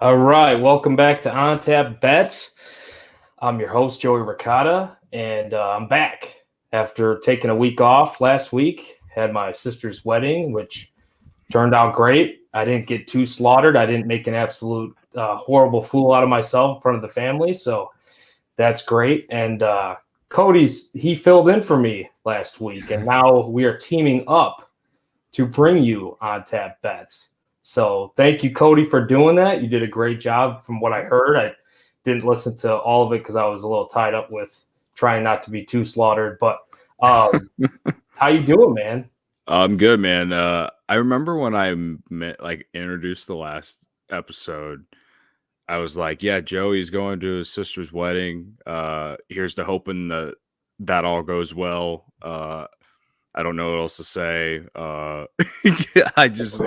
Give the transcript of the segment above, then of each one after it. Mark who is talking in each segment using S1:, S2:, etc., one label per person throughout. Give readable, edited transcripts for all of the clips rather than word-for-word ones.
S1: All right, welcome back to On Tap Bets. I'm your host, Joey Ricotta, and I'm back after taking a week off last week. Had my sister's wedding, which turned out great. I didn't get too slaughtered. I didn't make an absolute horrible fool out of myself in front of the family, so that's great. And he filled in for me last week, and now we are teaming up to bring you On Tap Bets. So thank you, Cody, for doing that. You did a great job from what I heard. I didn't listen to all of it because I was a little tied up with trying not to be too slaughtered. But how you doing, man?
S2: I'm good, man. I remember when I introduced the last episode, I was like, yeah, Joey's going to his sister's wedding. Here's to hoping that all goes well. I don't know what else to say. I just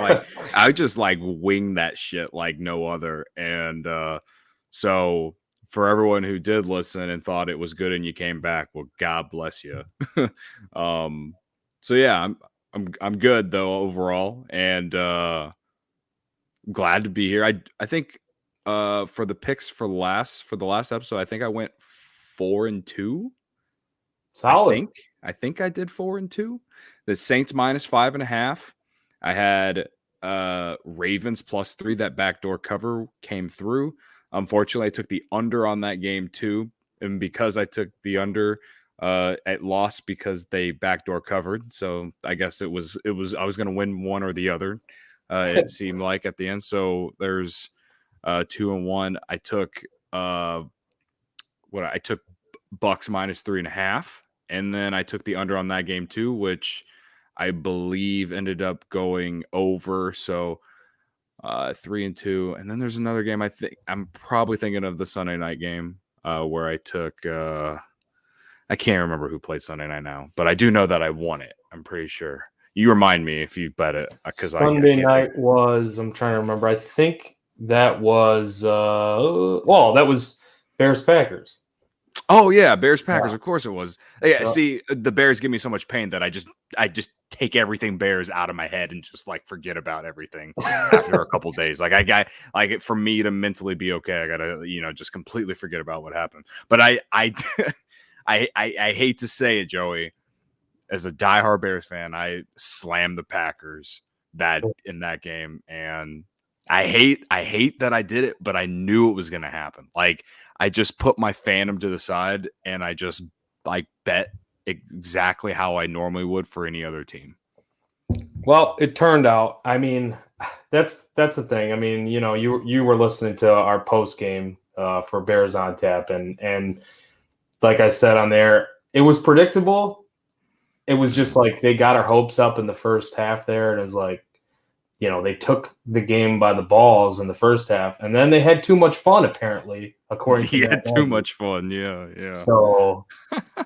S2: wing that shit like no other. And so for everyone who did listen and thought it was good and you came back, well, God bless you. So yeah, I'm good though overall, and glad to be here. I think for the picks for the last episode, I think I went 4-2.
S1: Solid.
S2: I think I did 4-2. The Saints -5.5. I had Ravens +3. That backdoor cover came through. Unfortunately, I took the under on that game too, and because I took the under, it lost because they backdoor covered. So I guess it was I was going to win one or the other. It seemed like at the end. So there's 2-1. I took I took Bucks -3.5. And then I took the under on that game too, which I believe ended up going over. So 3-2. And then there's another game. I'm probably thinking of the Sunday night game where I took. I can't remember who played Sunday night now, but I do know that I won it. I'm pretty sure. You remind me if you bet it because
S1: Sunday night was. I'm trying to remember. I think that was. That was Bears Packers.
S2: Oh yeah, Bears Packers. Yeah. Of course it was. Yeah, see, the Bears give me so much pain that I just take everything Bears out of my head and just like forget about everything after a couple days. Like for me to mentally be okay, I gotta just completely forget about what happened. But I hate to say it, Joey. As a diehard Bears fan, I slammed the Packers in that game, and I hate that I did it, but I knew it was going to happen. Like I just put my fandom to the side and I just bet exactly how I normally would for any other team.
S1: Well, it turned out. I mean, that's the thing. I mean, you were listening to our post game for Bears on Tap, and like I said on there, it was predictable. It was just like they got our hopes up in the first half there, and it was like, they took the game by the balls in the first half, and then they had too much fun, apparently, according to
S2: that. Too much fun, yeah.
S1: So,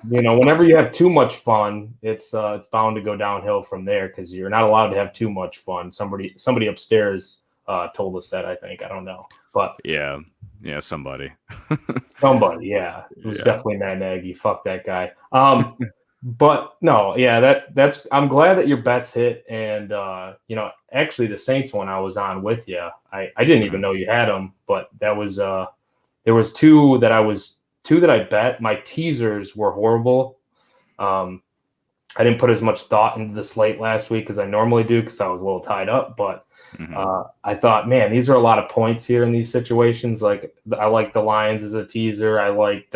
S1: whenever you have too much fun, it's bound to go downhill from there because you're not allowed to have too much fun. Somebody upstairs told us that, I think. I don't know. But
S2: yeah, somebody.
S1: Yeah. It was definitely Matt Nagy. Fuck that guy. But no, yeah, that's. I'm glad that your bets hit, and actually the Saints one I was on with you. I didn't even know you had them, but that was there was two that I bet. My teasers were horrible. I didn't put as much thought into the slate last week as I normally do because I was a little tied up. But I thought, man, these are a lot of points here in these situations. Like I like the Lions as a teaser. I liked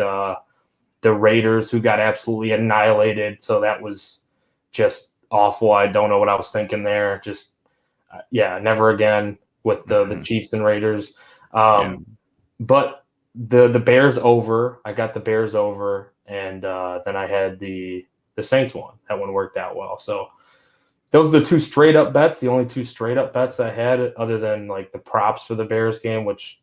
S1: the Raiders, who got absolutely annihilated. So that was just awful. I don't know what I was thinking there. Just, never again with the Chiefs and Raiders. But the Bears over, I got the Bears over, and then I had the Saints one. That one worked out well. So those are the two straight up bets, the only two straight up bets I had, other than like the props for the Bears game, which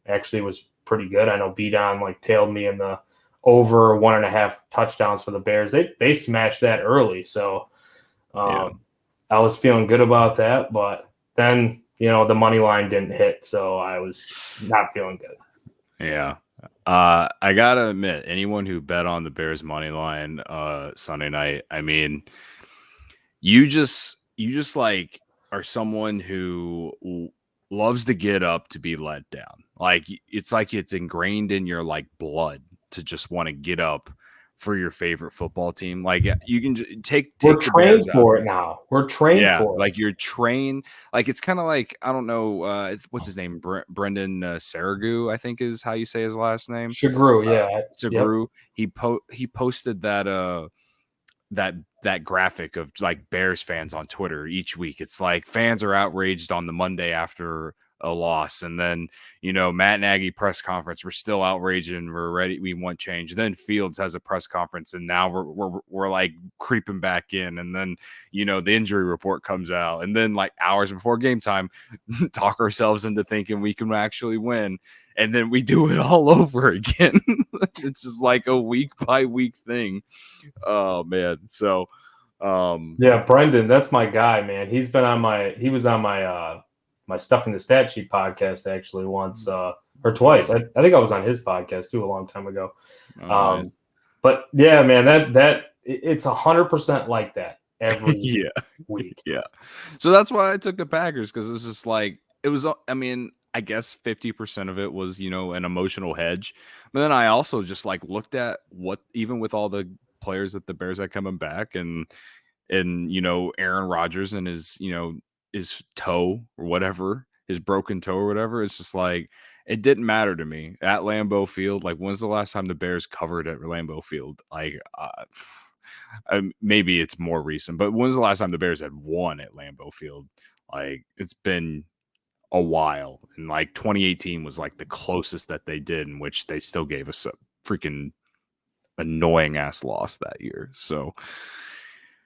S1: actually was pretty good. I know B-Don tailed me in the over 1.5 touchdowns for the Bears. They smashed that early. So I was feeling good about that, but then, the money line didn't hit. So I was not feeling good.
S2: Yeah. I gotta admit, anyone who bet on the Bears money line Sunday night, I mean, you just like are someone who loves to get up to be let down. Like it's ingrained in your like blood to just want to get up for your favorite football team. Like you can take
S1: We're
S2: the
S1: trained
S2: Bears out.
S1: for it now. We're trained for it.
S2: Like you're trained. Like it's kind of like, I don't know, what's his name? Brendan Saragu, I think is how you say his last name.
S1: Shagru, yeah.
S2: Sagru. Yep. He posted that that graphic of like Bears fans on Twitter each week. It's like fans are outraged on the Monday after a loss, and then Matt Nagy press conference, we're still outraged and we're ready, we want change. Then Fields has a press conference, and now we're like creeping back in, and then the injury report comes out, and then like hours before game time talk ourselves into thinking we can actually win, and then we do it all over again. It's just like a week by week thing. Oh man. So
S1: yeah, Brendan, that's my guy, man. He was on my my Stuff in the Stat Sheet podcast actually once or twice. I think I was on his podcast too a long time ago.
S2: nice.
S1: But yeah, man, that it's 100% like that every week.
S2: Yeah. So that's why I took the Packers, because it's just like it was. I mean, I guess 50% of it was an emotional hedge, but then I also just like looked at what, even with all the players that the Bears had coming back, and Aaron Rodgers and his toe or whatever, his broken toe or whatever. It's just like, it didn't matter to me at Lambeau Field. Like, when's the last time the Bears covered at Lambeau Field? Like, maybe it's more recent, but when's the last time the Bears had won at Lambeau Field? Like, it's been a while. And like 2018 was like the closest that they did, in which they still gave us a freaking annoying ass loss that year. So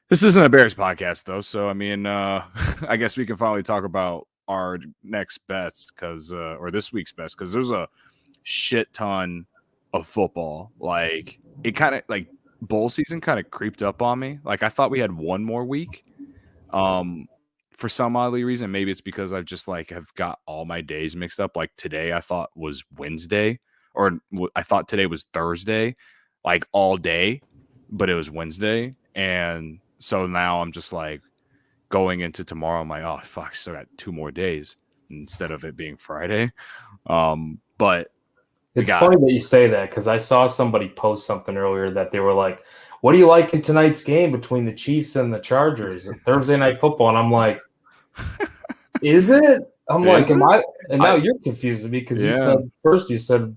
S2: this isn't a Bears podcast, though. So, I mean, I guess we can finally talk about our next bets, or this week's bets, because there's a shit ton of football. Like, it kind of, like, bowl season kind of creeped up on me. Like, I thought we had one more week. For some oddly reason, maybe it's because I've just, like, have got all my days mixed up. Like, today I thought was Wednesday, or I thought today was Thursday, like, all day, but it was Wednesday. And so now I'm just like going into tomorrow, I'm like, oh fuck, I still got 2 more days instead of it being Friday. But
S1: it's funny that you say that, because I saw somebody post something earlier that they were like, what do you like in tonight's game between the Chiefs and the Chargers, Thursday Night Football? And I'm like, is it? I'm like, am I? And now you're confusing me, because you said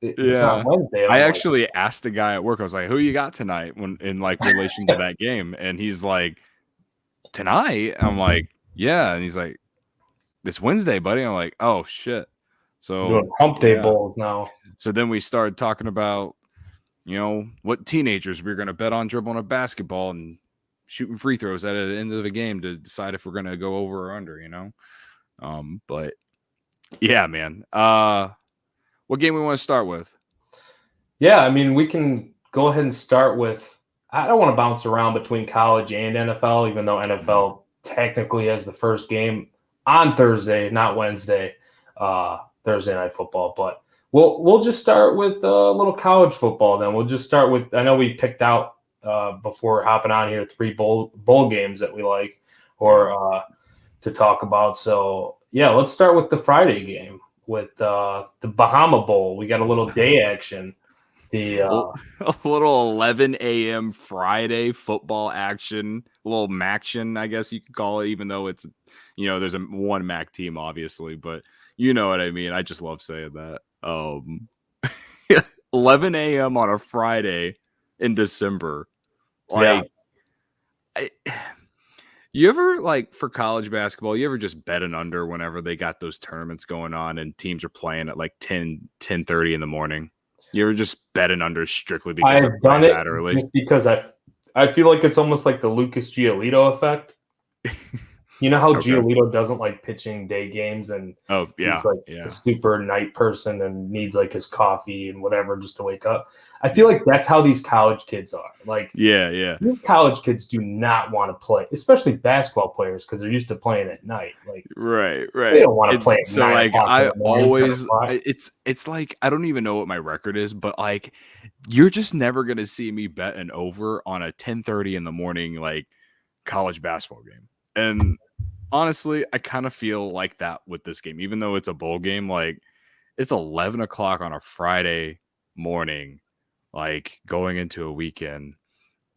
S1: it's not Wednesday.
S2: I actually asked the guy at work, I was like, who you got tonight, when in like relation to that game? And he's like, tonight? I'm like, yeah. And he's like, it's Wednesday, buddy. I'm like, oh shit. So
S1: doing hump day bowls now.
S2: So then we started talking about, what teenagers we're going to bet on dribbling a basketball and shooting free throws at the end of the game to decide if we're going to go over or under, But yeah, man. What game we want to start with?
S1: Yeah, I mean, we can go ahead and start with, I don't want to bounce around between college and NFL, even though NFL technically has the first game on Thursday, not Wednesday, Thursday Night Football. But we'll just start with a little college football then. We'll just start with, I know we picked out before hopping on here 3 bowl games that we like or to talk about. So, yeah, let's start with the Friday game with the Bahama Bowl. We got a little day action. A
S2: little 11 a.m. Friday football action, a little MACtion, I guess you could call it, even though it's, there's one MAC team, obviously, but you know what I mean. I just love saying that. 11 a.m. on a Friday in December. Like, you ever, like, for college basketball, you ever just bet an under whenever they got those tournaments going on and teams are playing at like 10:30 in the morning? You ever just bet an under strictly because
S1: I've done it early? Just because I feel like it's almost like the Lucas Giolito effect. You know how Giolito doesn't like pitching day games, and he's like a super night person and needs like his coffee and whatever just to wake up. I feel like that's how these college kids are. Like, these college kids do not want to play, especially basketball players, because they're used to playing at night. Like,
S2: right.
S1: They don't want to play at
S2: so
S1: night.
S2: Like, I always, it's like, I don't even know what my record is, but like, you're just never gonna see me bet an over on a 10:30 in the morning like college basketball game. And honestly, I kind of feel like that with this game, even though it's a bowl game. Like, it's 11 o'clock on a Friday morning, like going into a weekend,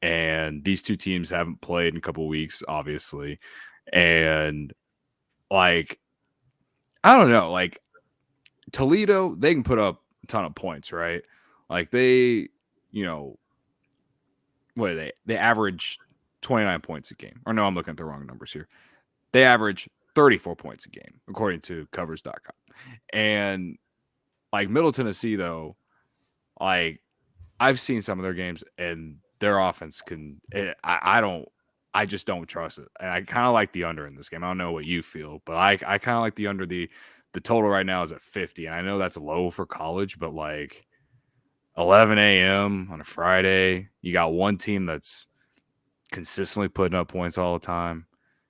S2: and these two teams haven't played in a couple weeks, obviously, and like, I don't know, like Toledo, they can put up a ton of points, right? Like they, you know, what are they? They average 29 points a game. Or no, I'm looking at the wrong numbers here. They average 34 points a game, according to covers.com. And like Middle Tennessee, though, like I've seen some of their games and their offense I just don't trust it. And I kind of like the under in this game. I don't know what you feel, but I kind of like the under. The total right now is at 50. And I know that's low for college, but like 11 a.m. on a Friday, you got one team that's consistently putting up points all the time.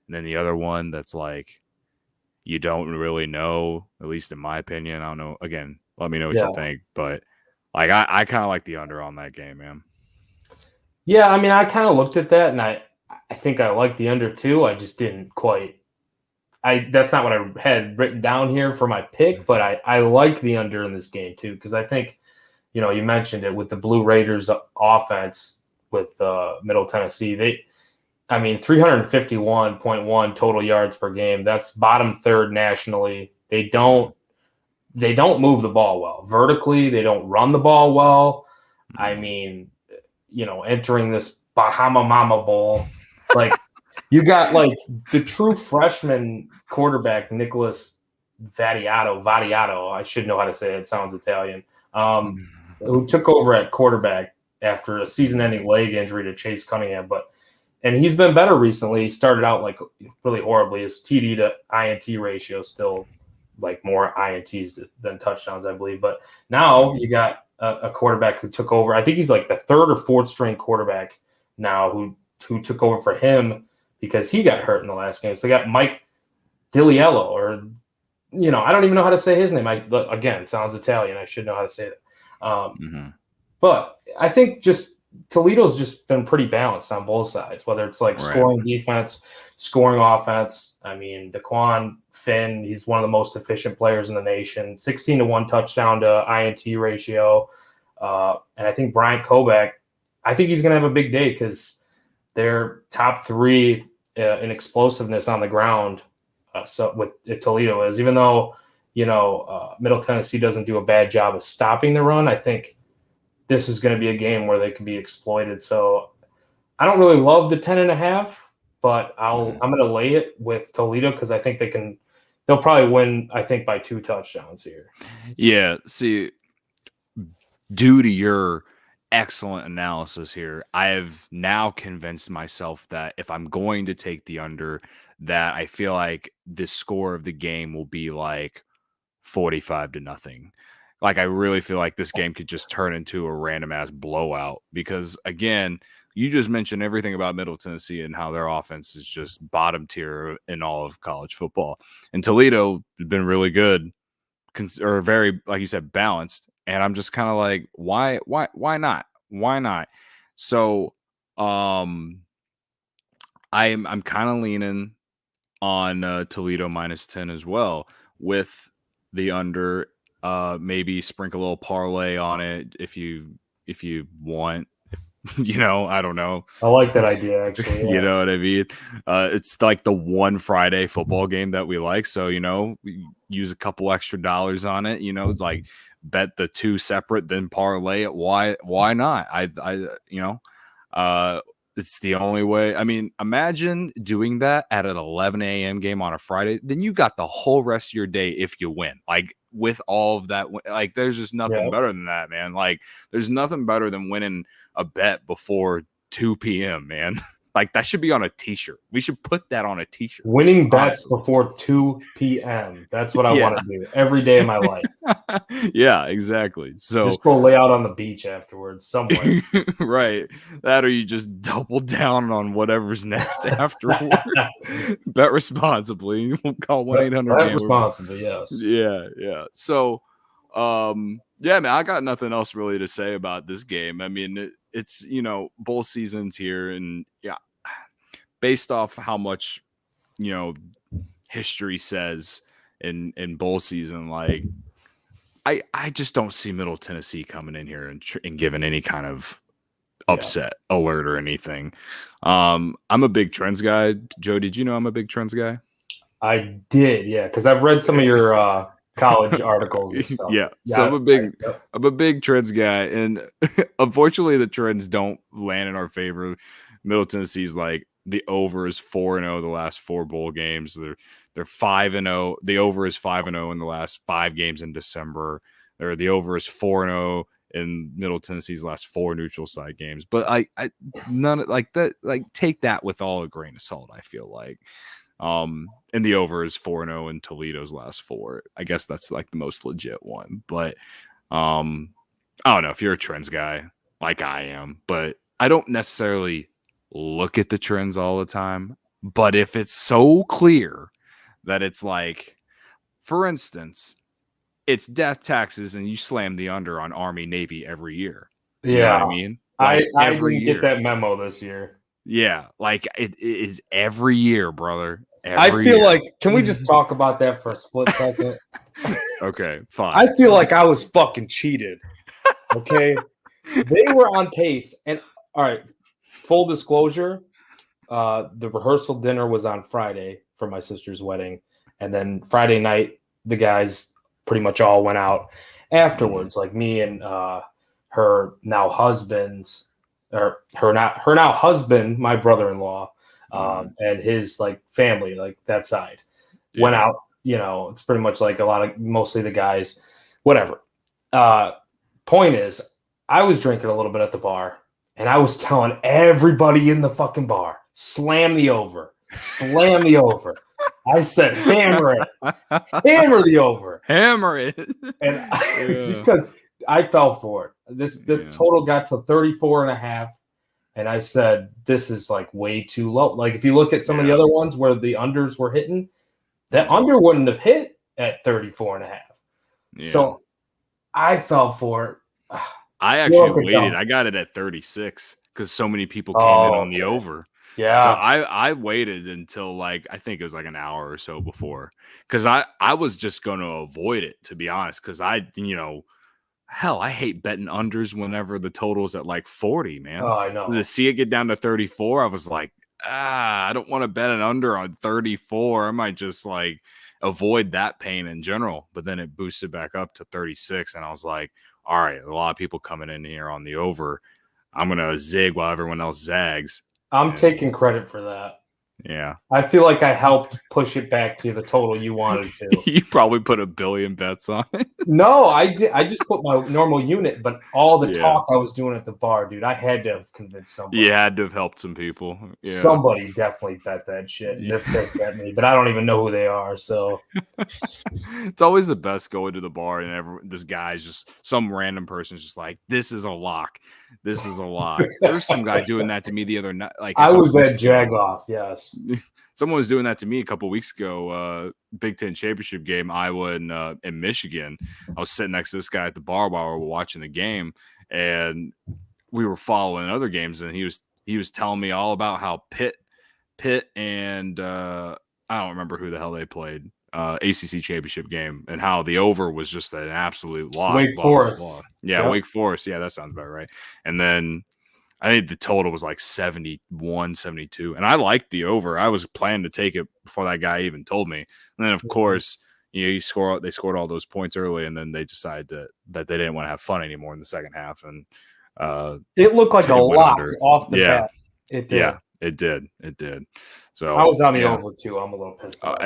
S2: And then the other one that's like, you don't really know, at least in my opinion. I don't know. Again, let me know what you think. But like, I kind of like the under on that game, man.
S1: Yeah, I mean, I kind of looked at that, and I think I like the under too. I just didn't quite. That's not what I had written down here for my pick, but I like the under in this game too, because I think, you know, you mentioned it with the Blue Raiders offense with Middle Tennessee. I mean, 351.1 total yards per game. That's bottom third nationally. They don't move the ball well. Vertically, they don't run the ball well. I mean, you know, entering this Bahama Bowl, like you got like the true freshman quarterback, Nicholas Vadiato. I should know how to say it. It sounds Italian. Who took over at quarterback after a season-ending leg injury to Chase Cunningham, and he's been better recently. He started out like really horribly. His TD to INT ratio is still like more INTs than touchdowns, I believe. But now you got a quarterback who took over. I think he's like the third or fourth string quarterback now who took over for him because he got hurt in the last game. So they got Mike Diliello, or, you know, I don't even know how to say his name. Again, sounds Italian. I should know how to say it. But I think just Toledo's just been pretty balanced on both sides, whether it's like scoring defense, scoring offense. I mean, Daquan Finn, he's one of the most efficient players in the nation. 16-1 touchdown to INT ratio. And I think Bryant Koback, I think he's going to have a big day because they're top three in explosiveness on the ground. So with Toledo is, even though, you know, Middle Tennessee doesn't do a bad job of stopping the run, I think this is going to be a game where they can be exploited. So I don't really love the 10.5, but I'm going to lay it with Toledo because I think they'll probably win, I think, by 2 touchdowns here.
S2: Yeah. See, due to your excellent analysis here, I have now convinced myself that if I'm going to take the under, that I feel like the score of the game will be like 45-0. Like, I really feel like this game could just turn into a random ass blowout because, again, you just mentioned everything about Middle Tennessee and how their offense is just bottom tier in all of college football. And Toledo has been really good, or very, like you said, balanced. And I'm just kind of like, why not? Why not? So, I'm kind of leaning on Toledo -10 as well with the under. Maybe sprinkle a little parlay on it if you want. You know, I don't know.
S1: I like that idea, actually. Yeah.
S2: You know what I mean? It's like the one Friday football game that we like. So, you know, we use a couple extra dollars on it, you know, like bet the 2 separate, then parlay it. Why not? You know, it's the only way. I mean, imagine doing that at an 11 a.m. game on a Friday. Then you got the whole rest of your day if you win. Like, with all of that, like, there's just nothing better than that, man. Like, there's nothing better than winning a bet before 2 p.m., man. Like, that should be on a t-shirt. We should put that on a t-shirt.
S1: Winning bets before 2 p.m. That's what I want to do every day of my life.
S2: Yeah, exactly. So
S1: just go lay out on the beach afterwards somewhere.
S2: Right. That, or you just double down on whatever's next afterwards. Bet responsibly. We'll call 1-800.
S1: Bet responsibly, yes.
S2: Yeah. So, yeah, man, I got nothing else really to say about this game. I mean, it's, you know, bowl season's here, and yeah, based off how much, you know, history says in bowl season, like I just don't see Middle Tennessee coming in here and giving any kind of upset alert or anything. I'm a big trends guy. Joe, did you know I'm a big trends guy?
S1: I did, yeah, because I've read some of your college articles and stuff.
S2: Yeah, so I'm a big trends guy, and unfortunately, the trends don't land in our favor. Middle Tennessee's like the over is 4-0 the last 4 bowl games. They're 5-0. The over is 5-0 in the last 5 games in December. Or the over is 4-0 in Middle Tennessee's last 4 neutral site games. But I none like that. Like take that with all a grain of salt. I feel like. And the over is 4-0 in Toledo's last 4. I guess that's like the most legit one. But I don't know if you're a trends guy like I am, but I don't necessarily look at the trends all the time. But if it's so clear that it's like, for instance, it's death taxes and you slam the under on Army Navy every year. You know what I mean?
S1: Like I didn't get that memo this year.
S2: Yeah, like it is every year, brother.
S1: I feel like, can we just talk about that for a split second?
S2: Okay, fine.
S1: I feel like I was fucking cheated. Okay. They were on pace. And all right, full disclosure, the rehearsal dinner was on Friday for my sister's wedding. And then Friday night, the guys pretty much all went out afterwards, like me and her now husband, my brother-in-law, and his like family, like that side, went out. You know, it's pretty much like mostly the guys, whatever. Point is, I was drinking a little bit at the bar, and I was telling everybody in the fucking bar, slam the over. I said, hammer it. Hammer the over.
S2: Hammer it.
S1: And because I fell for it. The total got to 34.5. And I said, this is like way too low. Like if you look at some of the other ones where the unders were hitting, that under wouldn't have hit at 34.5. Yeah. So I fell for it.
S2: I actually waited. I got it at 36 because so many people came in on the over.
S1: Yeah.
S2: So I waited until like I think it was like an hour or so before because I was just going to avoid it, to be honest, because hell, I hate betting unders whenever the total's at like 40, man.
S1: Oh, I know.
S2: To see it get down to 34, I was like, I don't want to bet an under on 34. I might just like avoid that pain in general. But then it boosted back up to 36, and I was like, all right, a lot of people coming in here on the over. I'm going to zig while everyone else zags.
S1: I'm taking credit for that.
S2: Yeah.
S1: I feel like I helped push it back to the total you wanted to.
S2: You probably put 1 billion bets on it.
S1: No, I did. I just put my normal unit, but all the talk I was doing at the bar, dude, I had to have convinced somebody.
S2: You had to have helped some people. Yeah.
S1: Somebody definitely bet that shit. They're pissed at me, but I don't even know who they are. So
S2: it's always the best going to the bar and this guy's just some random person's just like, this is a lock. This is a lock. There's some guy doing that to me the other night. Like
S1: I was that jag-off, yes.
S2: Someone was doing that to me a couple weeks ago. Big Ten championship game, Iowa and Michigan. I was sitting next to this guy at the bar while we were watching the game, and we were following other games. And he was telling me all about how Pitt and I don't remember who the hell they played. ACC championship game, and how the over was just an absolute lock.
S1: Wake Forest.
S2: Yeah, yep. Wake Forest. Yeah, that sounds about right. And then I think the total was like 71, 72. And I liked the over. I was planning to take it before that guy even told me. And then, of course, they scored all those points early, and then they decided that they didn't want to have fun anymore in the second half. And
S1: it looked like a lock off the bat.
S2: It did. Yeah, it did. So
S1: I was on the over, too. I'm a little pissed off.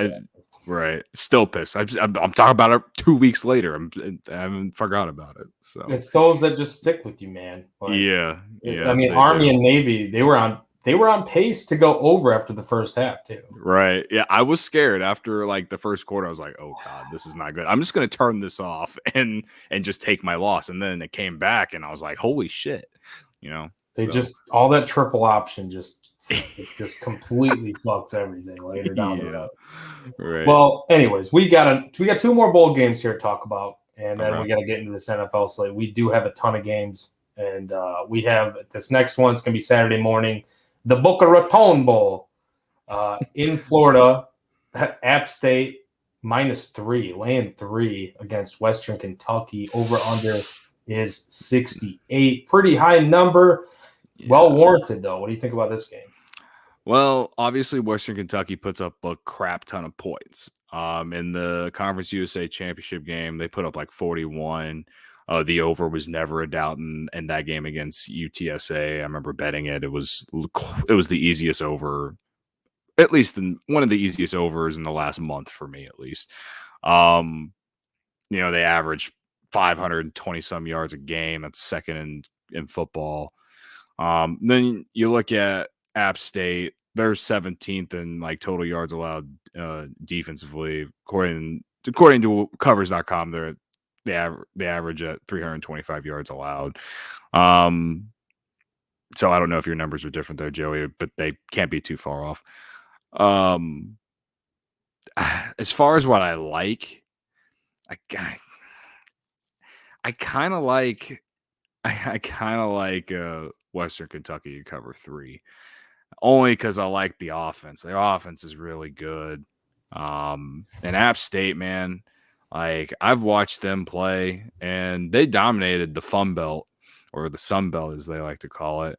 S2: Right. Still pissed. I'm talking about it 2 weeks later. I haven't forgot about it. So
S1: it's those that just stick with you, man.
S2: Like, yeah.
S1: I mean, Army and Navy, they were on pace to go over after the first half too.
S2: Right. Yeah. I was scared after like the first quarter. I was like, oh God, this is not good. I'm just gonna turn this off and just take my loss. And then it came back and I was like, holy shit.
S1: Just all that triple option it just completely fucks everything later down the road.
S2: Right.
S1: Well, anyways, we got 2 more bowl games here to talk about, and then we got to get into this NFL slate. We do have a ton of games, and we have this next one's going to be Saturday morning, the Boca Raton Bowl in Florida. App State -3, laying 3 against Western Kentucky. Over under is 68. Pretty high number. Yeah. Well warranted, though. What do you think about this game?
S2: Well, obviously, Western Kentucky puts up a crap ton of points. In the Conference USA Championship game, they put up like 41. The over was never a doubt in that game against UTSA. I remember betting it. It was the easiest over, at least one of the easiest overs in the last month for me, at least. They average 520 some yards a game. That's second in football. Then you look at App State. They're 17th in like total yards allowed defensively. According to covers.com, they average at 325 yards allowed. So I don't know if your numbers are different there, Joey, but they can't be too far off. As far as what I like, I kind of like Western Kentucky to cover 3. Only because I like the offense. The offense is really good. And App State, man, like I've watched them play, and they dominated the Fun Belt, or the Sun Belt as they like to call it.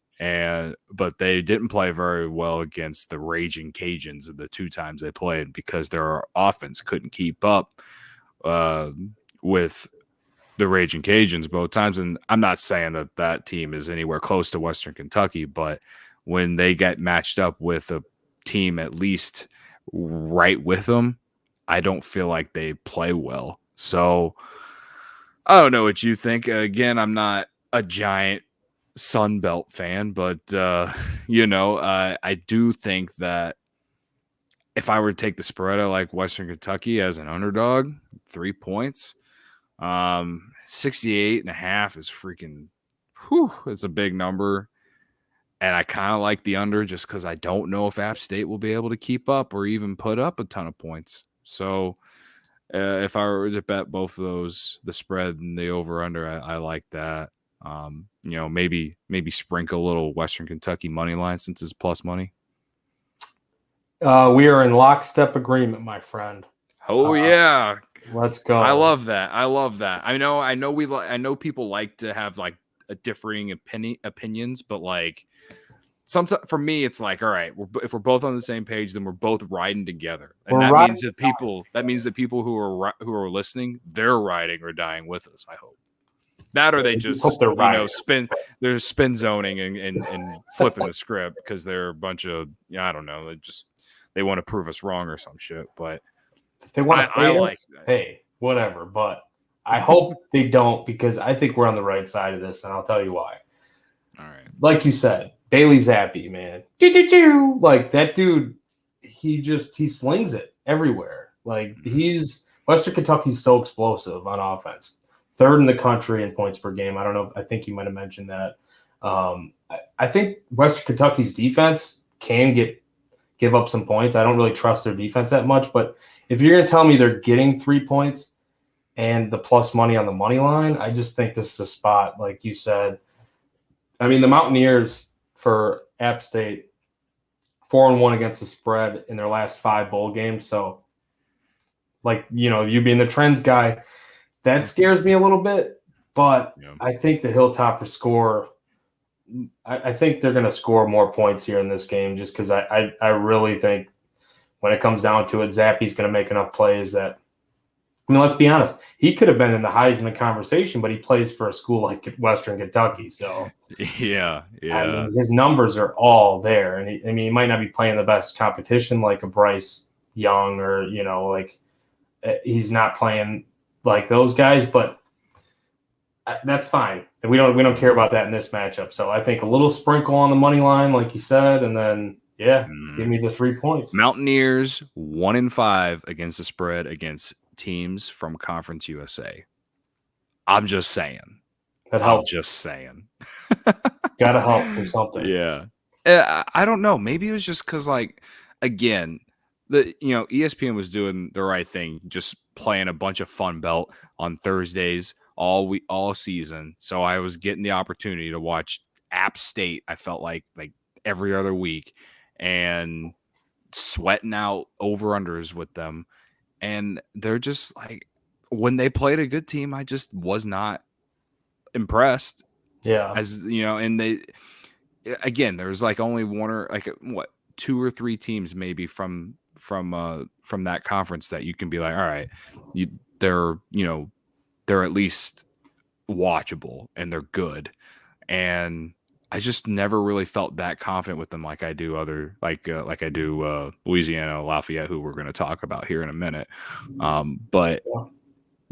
S2: But they didn't play very well against the Raging Cajuns the 2 times they played, because their offense couldn't keep up with the Raging Cajuns both times. And I'm not saying that team is anywhere close to Western Kentucky, but when they get matched up with a team at least right with them, I don't feel like they play well. So I don't know what you think. Again, I'm not a giant Sun Belt fan, but I do think that if I were to take the spread, I like Western Kentucky as an underdog, 3 points. 68.5 is freaking, it's a big number. And I kind of like the under just because I don't know if App State will be able to keep up or even put up a ton of points. So if I were to bet both of those, the spread and the over-under, I like that. Maybe sprinkle a little Western Kentucky money line since it's plus money.
S1: We are in lockstep agreement, my friend.
S2: Oh yeah,
S1: let's go.
S2: I love that. I know people like to have like a differing opinions, but like sometimes for me, it's like, all right, if we're both on the same page, then we're both riding together, and that means that people who are listening, they're riding or dying with us. I hope that, or they just they're spin zoning and flipping the script because they're a bunch of I don't know, they want to prove us wrong or some shit. But
S1: if they want to like that. Hey, whatever. But I hope they don't, because I think we're on the right side of this, and I'll tell you why.
S2: All right,
S1: like you said, Bailey Zappi, man. Like that dude, he slings it everywhere. Like Western Kentucky's so explosive on offense. 3rd in the country in points per game. I don't know. I think you might have mentioned that. I think Western Kentucky's defense can give up some points. I don't really trust their defense that much, but if you're going to tell me they're getting 3 points and the plus money on the money line, I just think this is a spot, like you said. I mean, the Mountaineers for App State, 4-1 against the spread in their last 5 bowl games. So, like, you being the trends guy, that scares me a little bit. But yeah. I think the Hilltoppers score. I think they're going to score more points here in this game, just because I really think when it comes down to it, Zappi's going to make enough plays that, I mean, let's be honest, he could have been in the Heisman conversation, but he plays for a school like Western Kentucky. So
S2: yeah.
S1: I mean, his numbers are all there, and he might not be playing the best competition like a Bryce Young, or like he's not playing like those guys, but that's fine. And we don't care about that in this matchup. So I think a little sprinkle on the money line, like you said, and then give me the 3 points.
S2: Mountaineers 1-5 against the spread against teams from Conference USA. I'm just saying.
S1: That helps.
S2: I'm just saying.
S1: Gotta help for something.
S2: Yeah. I don't know. Maybe it was just because, like, again, ESPN was doing the right thing, just playing a bunch of Fun Belt on Thursdays all season. So I was getting the opportunity to watch App State. I felt like every other week, and sweating out over-unders with them. And they're just like, when they played a good team, I just was not impressed.
S1: Yeah.
S2: As you know, and they, again, there's like only two or three teams maybe from that conference that you can be like, all right, they're at least watchable and they're good. And I just never really felt that confident with them like I do Louisiana Lafayette, who we're going to talk about here in a minute. But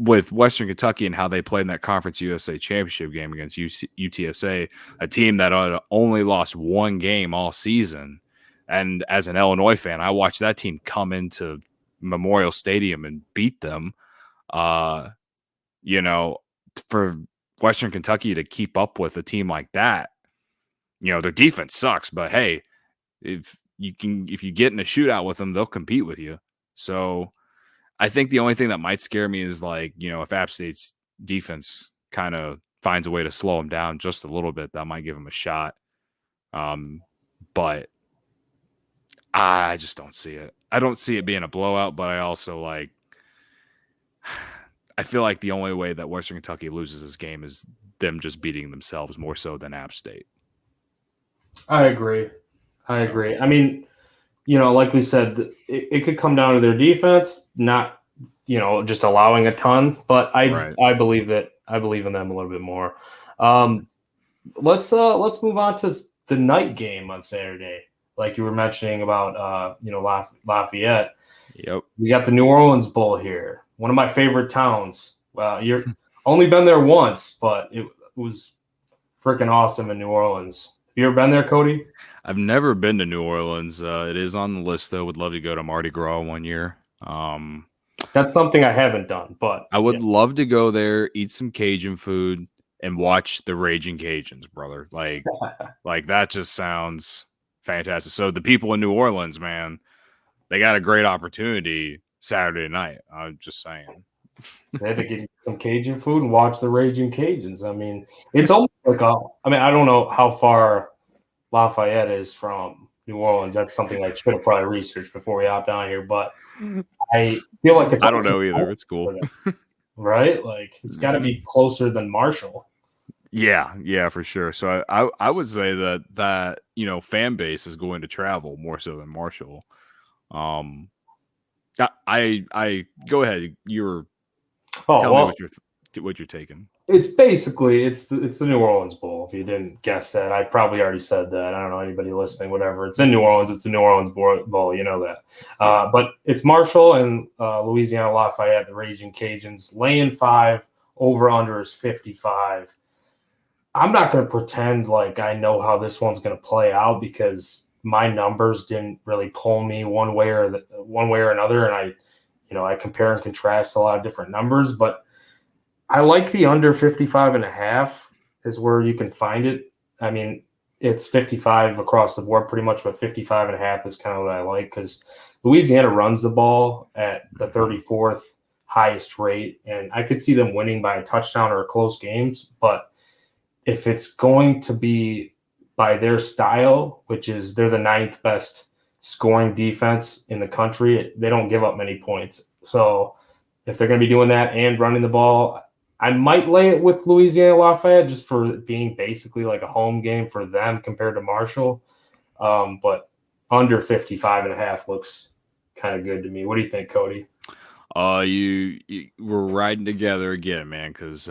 S2: with Western Kentucky and how they played in that Conference USA Championship game against UTSA, a team that only lost one game all season. And as an Illinois fan, I watched that team come into Memorial Stadium and beat them. For Western Kentucky to keep up with a team like that, their defense sucks, but hey, if you get in a shootout with them, they'll compete with you. So I think the only thing that might scare me is if App State's defense kind of finds a way to slow them down just a little bit, that might give them a shot. But I just don't see it. I don't see it being a blowout, but I also I feel like the only way that Western Kentucky loses this game is them just beating themselves more so than App State.
S1: I agree. I mean, like we said, it could come down to their defense, not, just allowing a ton, but I believe in them a little bit more. Let's move on to the night game on Saturday. Like you were mentioning about, Lafayette.
S2: Yep.
S1: We got the New Orleans Bowl here. One of my favorite towns. You're only been there once, but it was freaking awesome in New Orleans. Have you ever been there, Cody?
S2: I've never been to New Orleans. It is on the list, though. Would love to go to Mardi Gras one year.
S1: That's something I haven't done, but
S2: I would love to go there, eat some Cajun food, and watch the Raging Cajuns, brother. Like that just sounds fantastic. So the people in New Orleans, man, they got a great opportunity Saturday night. I'm just saying.
S1: They had to get some Cajun food and watch the Raging Cajuns. I mean, it's almost like I don't know how far Lafayette is from New Orleans. That's something I should have probably researched before we hopped on here, but I feel like it's.
S2: I don't know either. It's cool,
S1: right? Like it's got to be closer than Marshall.
S2: Yeah, for sure. So I would say that fan base is going to travel more so than Marshall. I go ahead. Tell me what you're taking.
S1: It's basically it's the New Orleans Bowl. If you didn't guess that, I probably already said that. I don't know anybody listening. Whatever. It's in New Orleans. It's the New Orleans Bowl. You know that. But it's Marshall and Louisiana Lafayette, the Raging Cajuns, laying 5. Over under is 55. I'm not going to pretend like I know how this one's going to play out because my numbers didn't really pull me one way or another, and I compare and contrast a lot of different numbers, but I like the under 55.5 is where you can find it. I mean, it's 55 across the board pretty much, but 55.5 is kind of what I like because Louisiana runs the ball at the 34th highest rate, and I could see them winning by a touchdown or close games, but if it's going to be by their style, which is they're the 9th best scoring defense in the country, they don't give up many points. So if they're going to be doing that and running the ball, I might lay it with Louisiana Lafayette just for being basically like a home game for them compared to Marshall. But under 55.5 looks kind of good to me. What do you think, Cody?
S2: You we're riding together again, man, because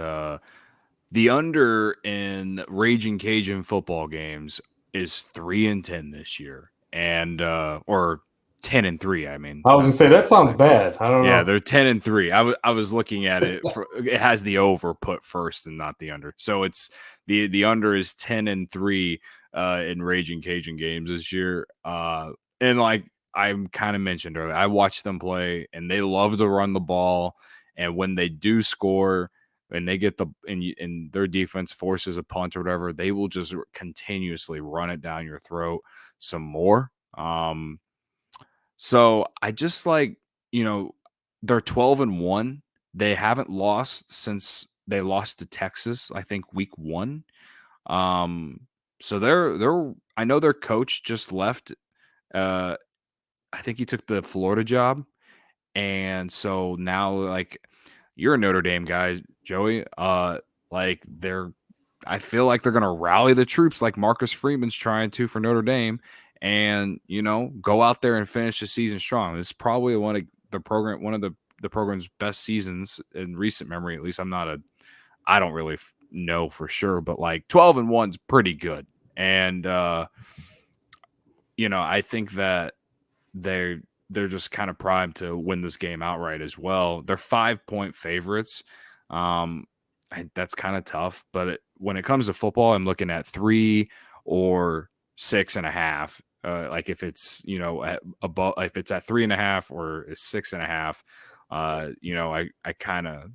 S2: the under in Raging Cajun football games is 3-10 this year, and or 10-3. I mean,
S1: I was gonna say that sounds bad. I don't know.
S2: Yeah, they're 10-3. I was looking at it. It has the over put first and not the under. So it's the under is 10-3 in Raging Cajun games this year. And like I kind of mentioned earlier, I watched them play, and they love to run the ball. And when they do score, and they get and their defense forces a punt or whatever, they will just continuously run it down your throat some more. So I just they're 12-1. They haven't lost since they lost to Texas, I think week 1. So they're I know their coach just left. I I think he took the Florida job. And so now, like, you're a Notre Dame guy, Joey. Like I feel like they're gonna rally the troops like Marcus Freeman's trying to for Notre Dame, and go out there and finish the season strong. This is probably one of the program's best seasons in recent memory. At least I don't really know for sure, but like 12-1's pretty good, and I think that they're just kind of primed to win this game outright as well. They're 5-point favorites. That's kind of tough, but when it comes to football, I'm looking at 3 or 6.5. Like if it's above, if it's at 3.5 or 6.5, I kind of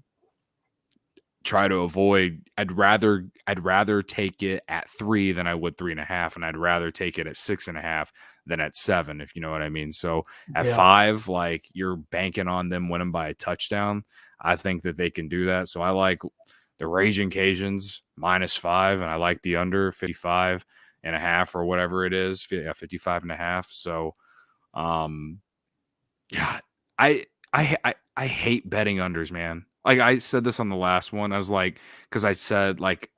S2: try to avoid. I'd rather take it at 3 than I would 3.5, and I'd rather take it at 6.5 than at 7, if you know what I mean. So at 5, like you're banking on them winning by a touchdown. I think that they can do that. So I like the Raging Cajuns -5, and I like the under 55.5 or whatever it is, 55.5. So, yeah, I hate betting unders, man. Like I said this on the last one, I was like, because I said like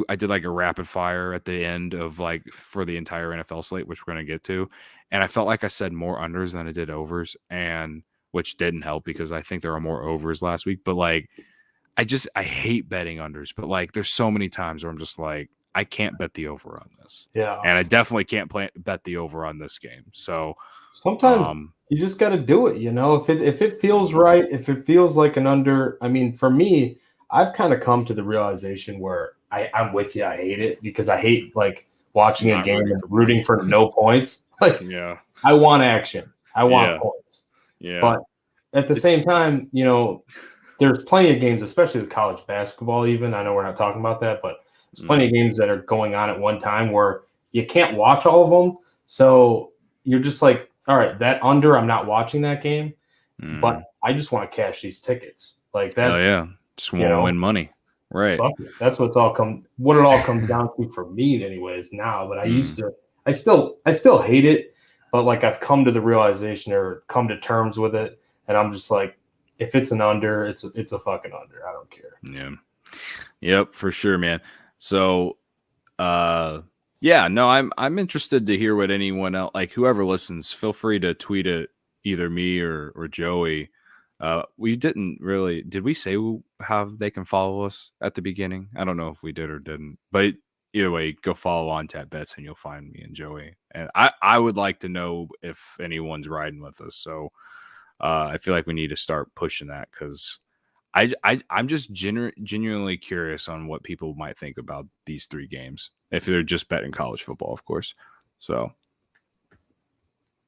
S2: I did like a rapid fire at the end of like for the entire NFL slate, which we're gonna get to, and I felt like I said more unders than I did overs, and which didn't help because I think there are more overs last week. But like, I hate betting unders, but like there's so many times where I'm just like, I can't bet the over on this.
S1: Yeah.
S2: And I definitely can't bet the over on this game. So
S1: sometimes you just got to do it, if it feels right, if it feels like an under. I mean, for me, I've kind of come to the realization where I'm with you. I hate it because I hate like watching a game and rooting for no points. Like, I want action. I want points.
S2: Yeah.
S1: But at the same time, there's plenty of games, especially with college basketball even. I know we're not talking about that, but there's plenty of games that are going on at one time where you can't watch all of them. So you're just like, all right, that under, I'm not watching that game, but I just want to cash these tickets. Like that's
S2: just want to win money. Right.
S1: That's what it all comes down to for me anyways now. But I still hate it, but like I've come to the realization or come to terms with it. And I'm just like, if it's an under, it's a fucking under. I don't care.
S2: Yeah. Yep, for sure, man. So, I'm interested to hear what anyone else, like whoever listens, feel free to tweet at either me or Joey. We did we say how they can follow us at the beginning? I don't know if we did or didn't, but either way, go follow on Tap Bets and you'll find me and Joey. And I would like to know if anyone's riding with us. So, I feel like we need to start pushing that because I'm just genuinely curious on what people might think about these 3 games if they're just betting college football, of course. So,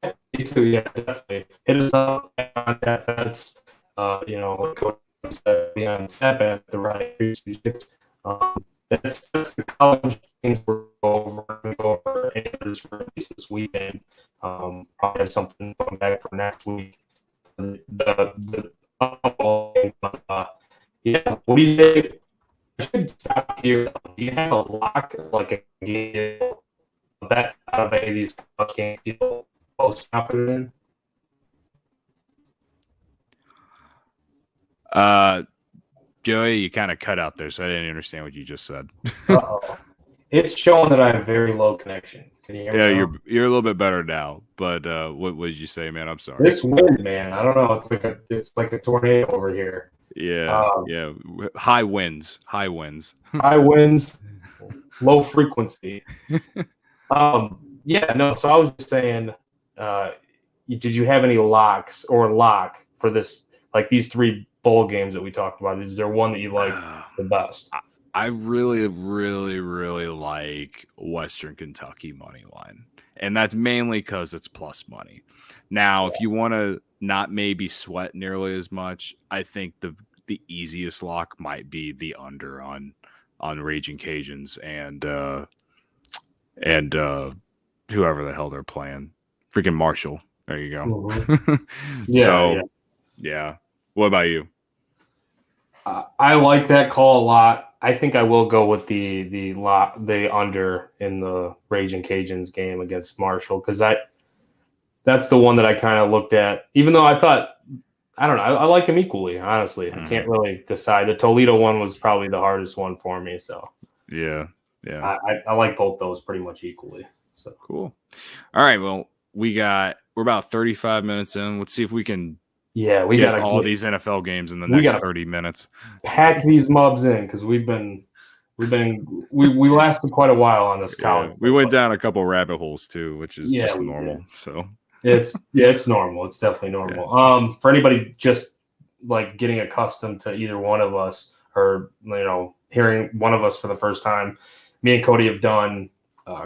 S1: me too. Yeah, definitely hit us up on Tap Bets. Like Cody said, be on Tap Bet the right. That's the college things we're going to go over for this weekend. Probably have something coming back for next week. The what do you think? I should stop here. Do you have a lock, like a bet out of any of these games you feel most confident
S2: in? Joey, you kind of cut out there, so I didn't understand what you just said.
S1: It's showing that I have very low connection. Can you hear me?
S2: Yeah, you're a little bit better now. But what did you say, man? I'm sorry.
S1: This wind, man. I don't know. It's like a tornado over here.
S2: Yeah, high winds.
S1: High winds, low frequency. So I was just saying, did you have any locks or lock for this, like these 3 bowl games that we talked about? Is there one that you like the best?
S2: I really, really, really like Western Kentucky money line. And that's mainly because it's plus money. Now, if you want to not maybe sweat nearly as much, I think the easiest lock might be the under on Raging Cajuns and whoever the hell they're playing. Freaking Marshall. There you go.
S1: Mm-hmm.
S2: Yeah. What about you?
S1: I like that call a lot. I think I will go with the under in the Raging Cajuns game against Marshall because That's the one that I kind of looked at, even though I thought, I don't know, I like them equally, honestly. I can't really decide. The Toledo one was probably the hardest one for me. So
S2: Yeah.
S1: I like both those pretty much equally. So
S2: cool. All right. Well, we're about 35 minutes in. Let's see if we can
S1: we
S2: get
S1: got
S2: all these NFL games in the next 30 minutes.
S1: Pack these mubs in because we lasted quite a while on this college.
S2: We went down a couple rabbit holes too, which is just normal.
S1: Did.
S2: So
S1: it's normal. It's definitely normal. Yeah. For anybody just like getting accustomed to either one of us or hearing one of us for the first time, me and Cody have done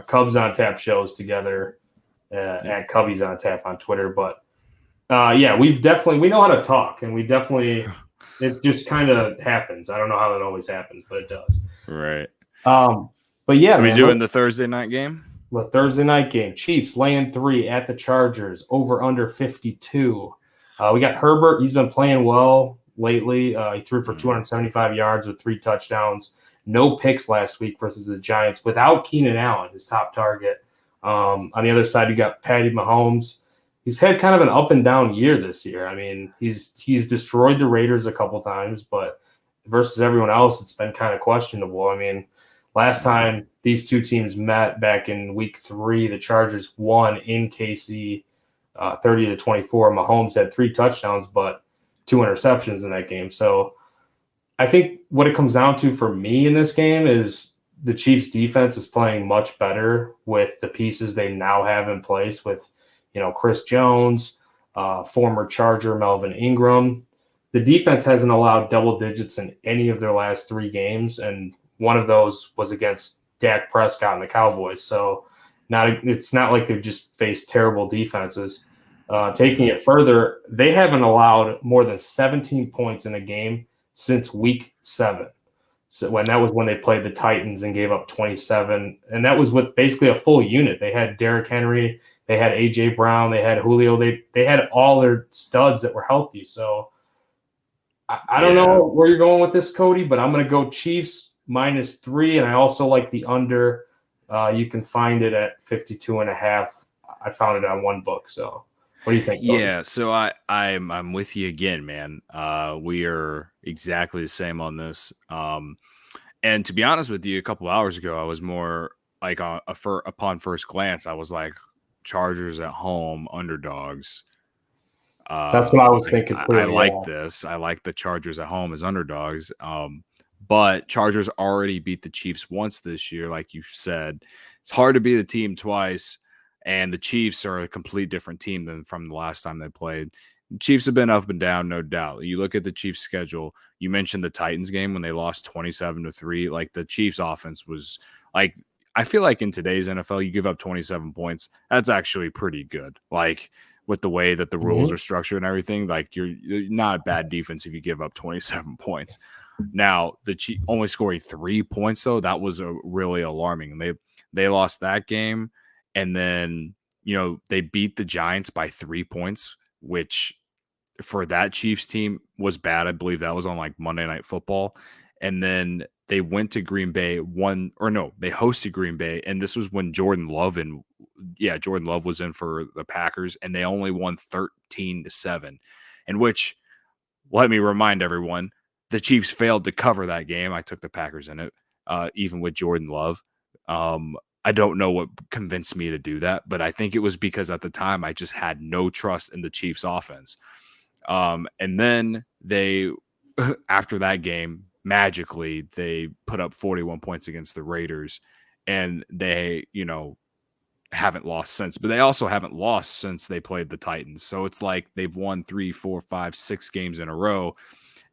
S1: Cubs on Tap shows together at Cubbies on Tap on Twitter. But we know how to talk, and it just kind of happens. I don't know how it always happens, but it does.
S2: Right.
S1: But yeah,
S2: are we doing the Thursday night game?
S1: The Thursday night game. Chiefs laying 3 at the Chargers, over under 52. We got Herbert. He's been playing well lately. He threw for 275 yards with 3 touchdowns. No picks last week versus the Giants without Keenan Allen, his top target. On the other side, you got Patty Mahomes. He's had kind of an up and down year this year. I mean, he's destroyed the Raiders a couple times, but versus everyone else, it's been kind of questionable. I mean, last time these two teams met back in week 3, the Chargers won in KC 30-24. Mahomes had 3 touchdowns, but 2 interceptions in that game. So I think what it comes down to for me in this game is the Chiefs defense is playing much better with the pieces they now have in place with, Chris Jones, former Charger Melvin Ingram. The defense hasn't allowed double digits in any of their last 3 games, and one of those was against Dak Prescott and the Cowboys. So it's not like they've just faced terrible defenses. Taking it further, they haven't allowed more than 17 points in a game since week 7. So that was when they played the Titans and gave up 27. And that was with basically a full unit. They had Derrick Henry, they had A.J. Brown, they had Julio. They had all their studs that were healthy. So I don't know where you're going with this, Cody, but I'm going to go Chiefs -3, and I also like the under. You can find it at 52.5. I found it on one book. So what do you think, Cody?
S2: Yeah, so I'm with you again, man. We are exactly the same on this. And to be honest with you, a couple hours ago, I was more like upon first glance, I was like Chargers at home, underdogs.
S1: That's what I was thinking.
S2: I like this. I like the Chargers at home as underdogs. But Chargers already beat the Chiefs once this year, like you said. It's hard to beat a team twice, and the Chiefs are a complete different team than from the last time they played. The Chiefs have been up and down, no doubt. You look at the Chiefs' schedule. You mentioned the Titans game when they lost 27-3. Like, the Chiefs' offense was like, I feel like in today's NFL, you give up 27 points. That's actually pretty good. Like, with the way that the rules are structured and everything, like you're not a bad defense if you give up 27 points. Now, the Chiefs only scoring 3 points, though, that was really alarming. And they lost that game, and then they beat the Giants by 3 points, which for that Chiefs team was bad. I believe that was on like Monday Night Football, and then they went to Green Bay. They hosted Green Bay, and this was when Jordan Love was in for the Packers, and they only won 13-7. In which, let me remind everyone, the Chiefs failed to cover that game. I took the Packers in it, even with Jordan Love. I don't know what convinced me to do that, but I think it was because at the time I just had no trust in the Chiefs offense. And then after that game, magically, they put up 41 points against the Raiders, and they, haven't lost since. But they also haven't lost since they played the Titans. So it's like they've won 3, 4, 5, 6 games in a row.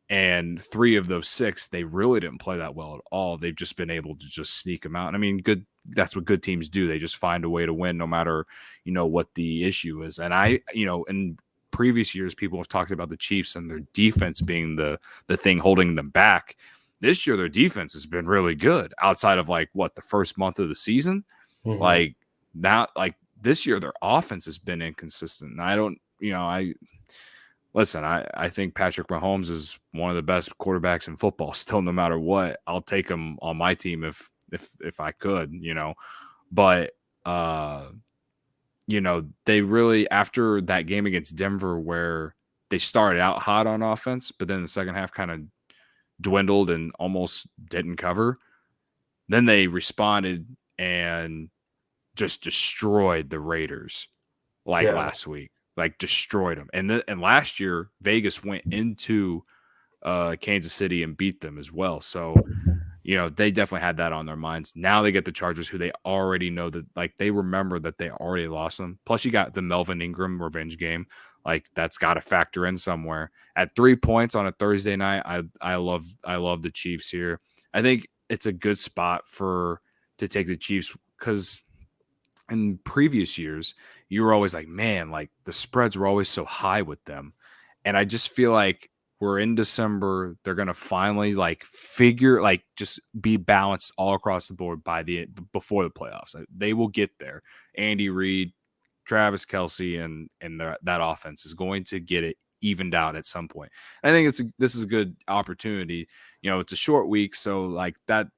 S2: And 3 of those 6, they really didn't play that well at all. They've just been able to just sneak them out. And I mean, that's what good teams do. They just find a way to win no matter, what the issue is. And in previous years, people have talked about the Chiefs and their defense being the thing holding them back. This year, their defense has been really good outside of the first month of the season. Mm-hmm. This year, their offense has been inconsistent. And I think Patrick Mahomes is one of the best quarterbacks in football still, no matter what. I'll take him on my team if I could, but they really, after that game against Denver where they started out hot on offense, but then the second half kind of dwindled and almost didn't cover. Then they responded and just destroyed the Raiders last week, destroyed them. And last year, Vegas went into Kansas City and beat them as well. So, they definitely had that on their minds. Now they get the Chargers, who they already know that, they remember that they already lost them. Plus, you got the Melvin Ingram revenge game. That's got to factor in somewhere. At 3 points on a Thursday night, I love the Chiefs here. I think it's a good spot to take the Chiefs because in previous years, you were always like, man, the spreads were always so high with them. And I just feel like we're in December. They're going to finally figure, just be balanced all across the board before the playoffs. They will get there. Andy Reid, Travis Kelce, and that offense is going to get it evened out at some point. And I think this is a good opportunity. It's a short week, so that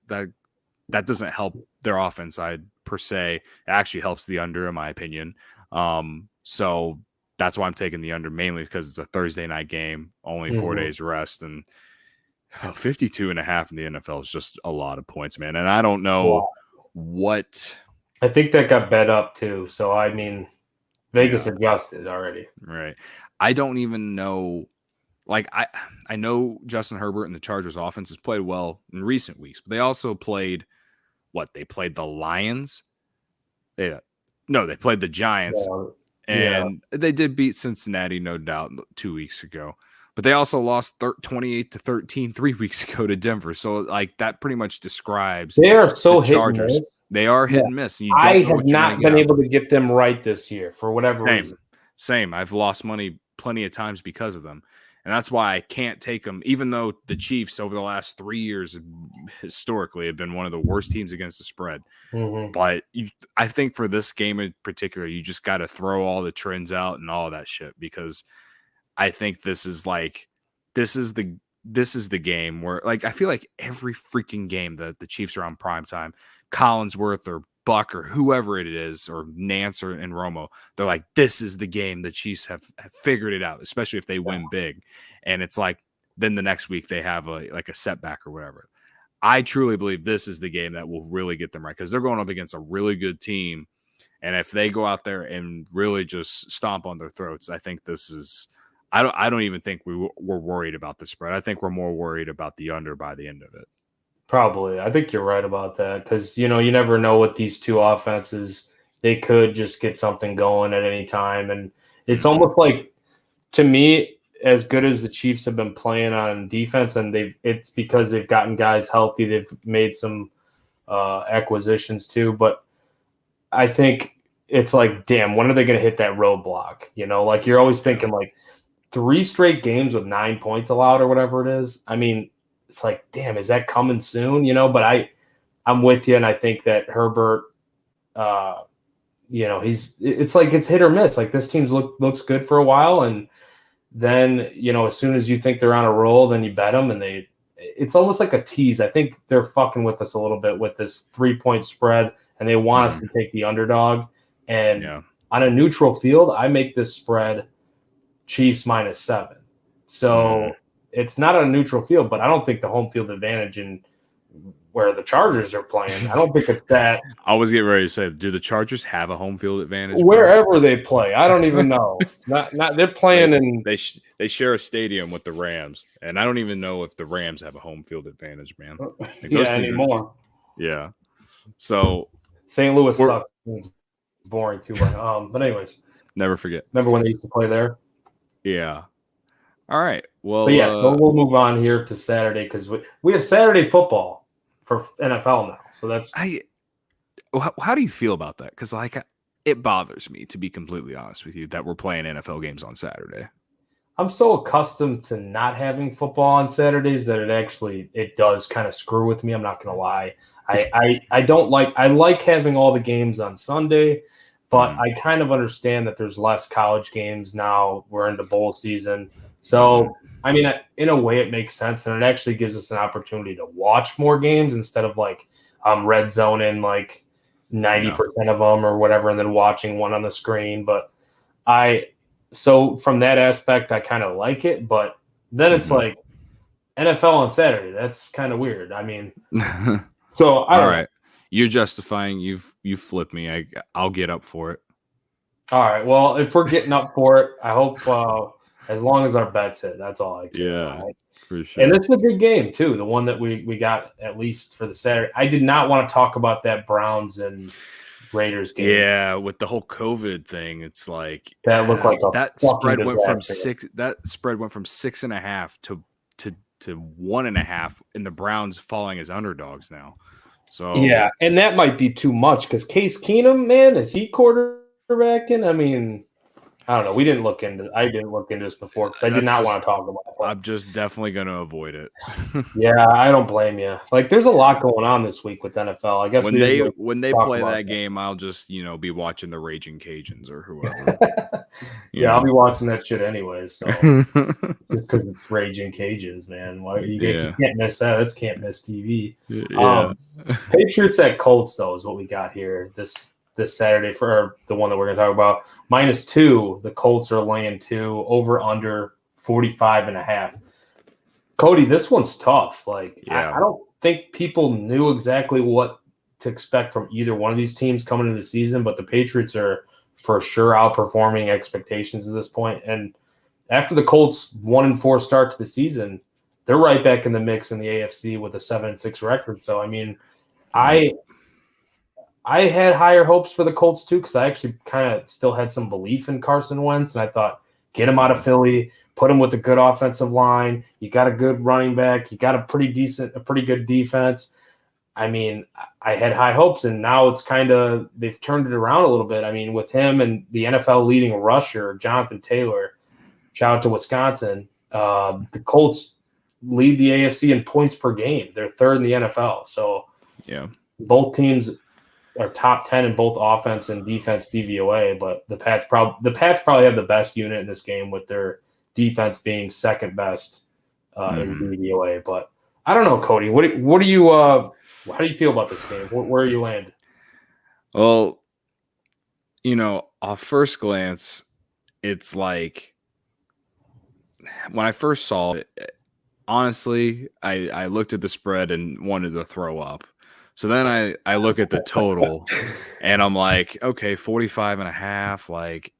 S2: doesn't help their offense side per se. It actually helps the under, in my opinion. So that's why I'm taking the under, mainly because it's a Thursday night game, only 4 days rest, and 52.5 in the NFL is just a lot of points, man. And I don't know what.
S1: I think that got bet up too. So Vegas adjusted already.
S2: Right. I don't even know. I know Justin Herbert and the Chargers offense has played well in recent weeks, but they also played they played the Lions. They played the Giants, and they did beat Cincinnati, no doubt, 2 weeks ago. But they also lost 28-13 3 weeks ago to Denver. So that pretty much describes
S1: they are so
S2: the Chargers. They are hit and miss. And
S1: I have not been able to get them right this year for whatever reason.
S2: Same. I've lost money plenty of times because of them. And that's why I can't take them, even though the Chiefs over the last 3 years historically have been one of the worst teams against the spread. Mm-hmm. But I think for this game in particular, you just got to throw all the trends out and all that shit, because I think this is the game where I feel like every freaking game that the Chiefs are on primetime, Collinsworth or Buck or whoever it is, or Nance and Romo, they're like, this is the game the Chiefs have figured it out, especially if they win big. And it's then the next week they have a setback or whatever. I truly believe this is the game that will really get them right, because they're going up against a really good team. And if they go out there and really just stomp on their throats, I think this is, I don't even think we're worried about the spread. I think we're more worried about the under by the end of it.
S1: Probably. I think you're right about that, because, you never know with these two offenses. They could just get something going at any time. And it's almost to me, as good as the Chiefs have been playing on defense, and it's because they've gotten guys healthy. They've made some acquisitions too. But I think it's damn, when are they going to hit that roadblock? You're always thinking 3 straight games with 9 points allowed or whatever it is. It's damn, is that coming soon? But I'm with you, and I think that Herbert, it's hit or miss. This team looks good for a while, and then as soon as you think they're on a roll, then you bet them, and it's almost like a tease. I think they're fucking with us a little bit with this 3-point spread, and they want us to take the underdog. And on a neutral field, I make this spread Chiefs -7. So. It's not on a neutral field, but I don't think the home field advantage in where the Chargers are playing, I don't think it's that.
S2: I was getting ready to say, do the Chargers have a home field advantage?
S1: Wherever they play, I don't even know. Not they're playing in.
S2: They share a stadium with the Rams, and I don't even know if the Rams have a home field advantage, man.
S1: Anymore.
S2: Yeah. So
S1: St. Louis sucks. It's boring too. But anyways,
S2: never forget.
S1: Remember when they used to play there?
S2: Yeah. All right. Well,
S1: so we'll move on here to Saturday, because we have Saturday football for NFL now. So that's
S2: how do you feel about that? Because it bothers me, to be completely honest with you, that we're playing NFL games on Saturday.
S1: I'm so accustomed to not having football on Saturdays that it does kind of screw with me. I'm not gonna lie. I like having all the games on Sunday, but I kind of understand that there's less college games now. We're into bowl season. So, in a way, it makes sense, and it actually gives us an opportunity to watch more games instead of red zoning 90% of them or whatever, and then watching one on the screen. But so from that aspect, I kind of like it. But then it's like NFL on Saturday. That's kind of weird. I mean, so I don't know.
S2: You're justifying. You flipped me. I'll get up for it.
S1: All right. Well, if we're getting up for it, I hope as long as our bets hit, that's all I care.
S2: Yeah,
S1: right?
S2: For sure.
S1: And it's a big game too. The one that we got at least for the Saturday. I did not want to talk about that Browns and Raiders game.
S2: Yeah, with the whole COVID thing, it's like
S1: that looked like
S2: that spread went from 6. That spread went from 6.5 to 1.5, and the Browns falling as underdogs now. So
S1: yeah, and that might be too much because Case Keenum, man, is he quarterbacking? I mean, I don't know. I didn't look into this before because I did not want to talk about it.
S2: I'm just definitely going to avoid it.
S1: Yeah, I don't blame you. Like, there's a lot going on this week with NFL. I guess
S2: when they play that game, I'll just be watching the Raging Cajuns or whoever.
S1: Yeah, I'll be watching that shit anyways. So just because it's Raging Cajuns, man. You can't miss that. That's can't miss TV.
S2: Yeah.
S1: Patriots at Colts though is what we got here this Saturday for the one that we're going to talk about. -2, the Colts are laying 2, over under 45.5. Cody, this one's tough. Like, I don't think people knew exactly what to expect from either one of these teams coming into the season, but the Patriots are for sure outperforming expectations at this point. And after the Colts 1-4 start to the season, they're right back in the mix in the AFC with a 7-6 record. So, I mean, I had higher hopes for the Colts too because I actually kind of still had some belief in Carson Wentz, and I thought, get him out of Philly, put him with a good offensive line. You got a good running back. You got a pretty good defense. I mean, I had high hopes, and now it's they've turned it around a little bit. I mean, with him and the NFL leading rusher, Jonathan Taylor, shout out to Wisconsin, the Colts lead the AFC in points per game. They're third in the NFL. So
S2: yeah,
S1: both teams are top 10 in both offense and defense DVOA, but the Pats probably have the best unit in this game with their defense being second best in DVOA. But I don't know, Cody. What do you how do you feel about this game? Where are you landing?
S2: Well, off first glance, it's like when I first saw it, honestly, I looked at the spread and wanted to throw up. So then I look at the total and I'm like, okay, 45.5. Like,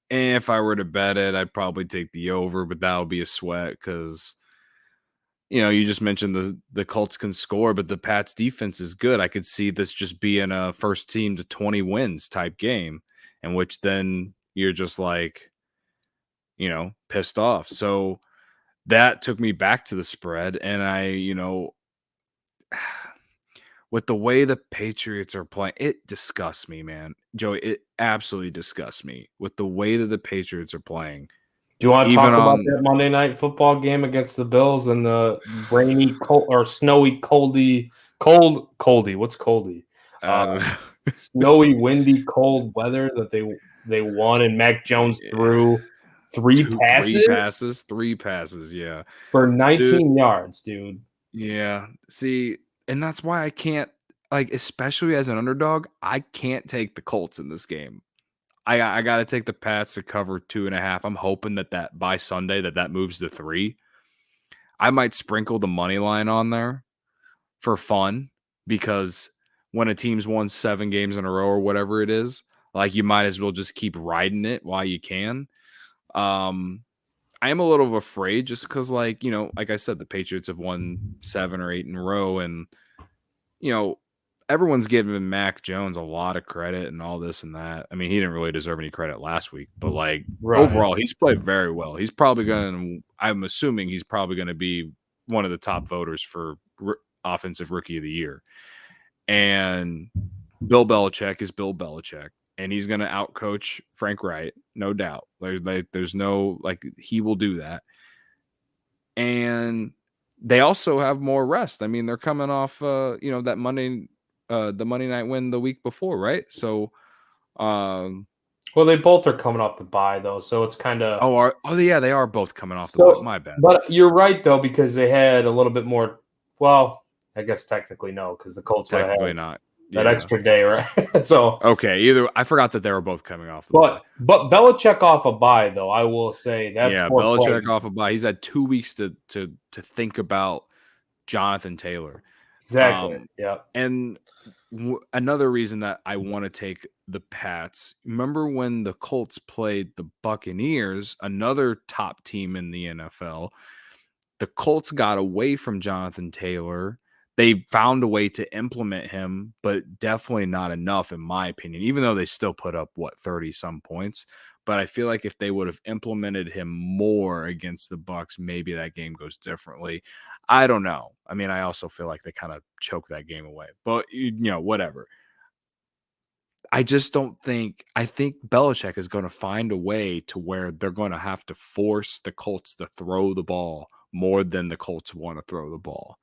S2: if I were to bet it, I'd probably take the over, but that would be a sweat because, you just mentioned the Colts can score, but the Pats defense is good. I could see this just being a first team to 20 wins type game, in which then you're just like, pissed off. So that took me back to the spread, and with the way the Patriots are playing, it disgusts me, man. Joey, it absolutely disgusts me with the way that the Patriots are playing.
S1: Do you want to talk about that Monday Night Football game against the Bills and the rainy, snowy, coldy? What's coldy? Snowy, windy, cold weather that they won, and Mac Jones threw three
S2: passes, yeah,
S1: for 19 yards, dude.
S2: Yeah, see. And that's why I can't, especially as an underdog, I can't take the Colts in this game. I got to take the Pats to cover 2.5. I'm hoping that by Sunday that moves to 3. I might sprinkle the money line on there for fun because when a team's won 7 games in a row or whatever it is, you might as well just keep riding it while you can. I am a little afraid just because, like I said, the Patriots have won 7 or 8 in a row, and everyone's giving Mac Jones a lot of credit and all this and that. I mean, he didn't really deserve any credit last week, but overall, he's played very well. He's probably I'm assuming he's probably going to be one of the top voters for offensive rookie of the year. And Bill Belichick is Bill Belichick. And he's going to outcoach Frank Wright, no doubt. There's no he will do that. And they also have more rest. I mean, they're coming off that Monday night win the week before, right? So,
S1: well, they both are coming off the bye though, so it's kind of
S2: they are both coming off the bye. My bad.
S1: But you're right though, because they had a little bit more. Well, I guess technically no, because the Colts
S2: technically not.
S1: that extra day, right? So
S2: okay, I forgot that they were both coming off the
S1: bye. But Belichick off a bye, though, I will say that's
S2: Belichick off a bye. He's had 2 weeks to think about Jonathan Taylor.
S1: Exactly. Yeah.
S2: And another reason that I want to take the Pats. Remember when the Colts played the Buccaneers, another top team in the NFL? The Colts got away from Jonathan Taylor. They found a way to implement him, but definitely not enough, in my opinion, even though they still put up, 30-some points. But I feel like if they would have implemented him more against the Bucs, maybe that game goes differently. I don't know. I mean, I also feel like they kind of choked that game away. But, whatever. I just don't think – I think Belichick is going to find a way to where they're going to have to force the Colts to throw the ball more than the Colts want to throw the ball.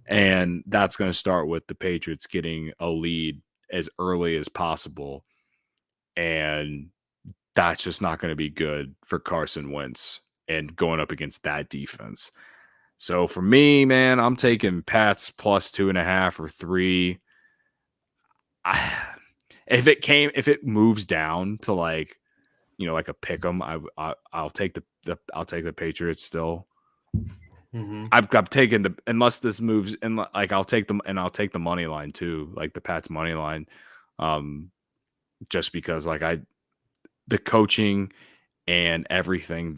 S2: And that's going to start with the Patriots getting a lead as early as possible. And that's just not going to be good for Carson Wentz and going up against that defense. So for me, man, I'm taking Pats plus 2.5 or 3. If it moves down to like a pick 'em, I'll take the Patriots still.
S1: Mm-hmm.
S2: I'm taking unless this moves, and like I'll take them, and I'll take the money line too, like the Pats money line, just because the coaching and everything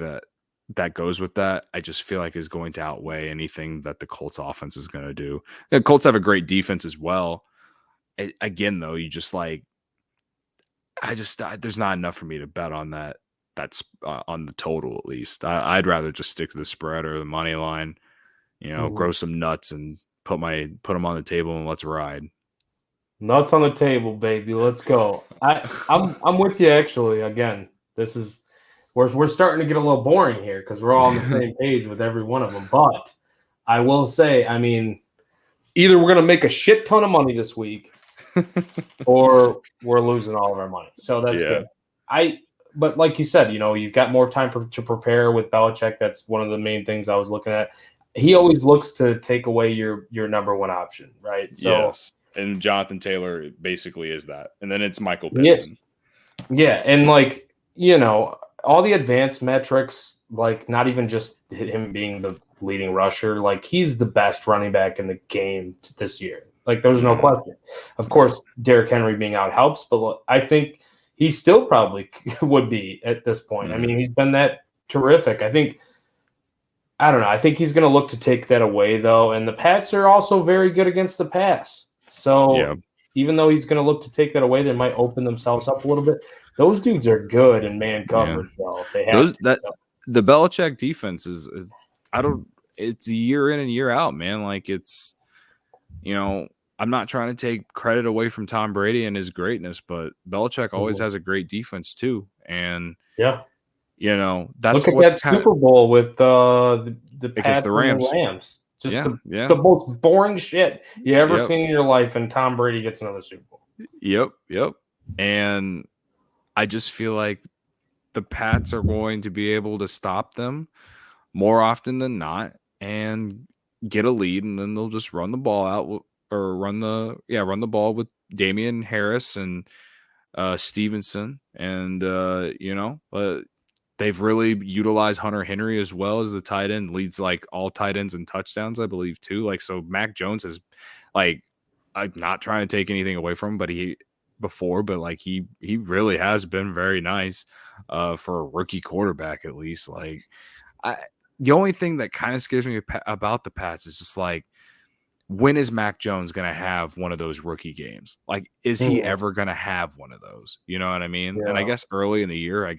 S2: that goes with that, I just feel like is going to outweigh anything that the Colts offense is going to do. The Colts have a great defense as well. Again, though, you just there's not enough for me to bet on that. That's on the total, at least. I'd rather just stick to the spread or the money line, grow some nuts and put them on the table and let's ride.
S1: Nuts on the table, baby. Let's go. I'm with you, actually. Again, this is we're starting to get a little boring here because we're all on the same page with every one of them. But I will say, I mean, either we're going to make a shit ton of money this week or we're losing all of our money. So that's good. But like you said, you've got more time to prepare with Belichick. That's one of the main things I was looking at. He always looks to take away your number one option, right? So,
S2: yes. And Jonathan Taylor basically is that. And then it's Michael Pittman. Yes.
S1: Yeah, and all the advanced metrics, like not even just him being the leading rusher, like he's the best running back in the game this year. Like there's no question. Of course, Derrick Henry being out helps, but I think he still probably would be at this point. I mean, he's been that terrific. I don't know. I think he's going to look to take that away, though. And the Pats are also very good against the pass. So even though he's going to look to take that away, they might open themselves up a little bit. Those dudes are good in man coverage, though. They have
S2: the Belichick defense is it's a year in and year out, man. Like it's, I'm not trying to take credit away from Tom Brady and his greatness, but Belichick always has a great defense too. And
S1: that's
S2: look
S1: at that Super Bowl with the Pats
S2: the Rams.
S1: And the Rams. Just the most boring shit you ever seen in your life, and Tom Brady gets another Super Bowl.
S2: Yep. And I just feel like the Pats are going to be able to stop them more often than not and get a lead, and then they'll just run the ball out or run the ball with Damian Harris and Stevenson, and they've really utilized Hunter Henry as well as the tight end, leads like all tight ends and touchdowns, I believe, too. Like, so Mac Jones is I'm not trying to take anything away from him, but he really has been very nice for a rookie quarterback, at least. Like, the only thing that kind of scares me about the Pats is just like, when is Mac Jones going to have one of those rookie games? Like, is he ever going to have one of those? You know what I mean? Yeah. And I guess early in the year,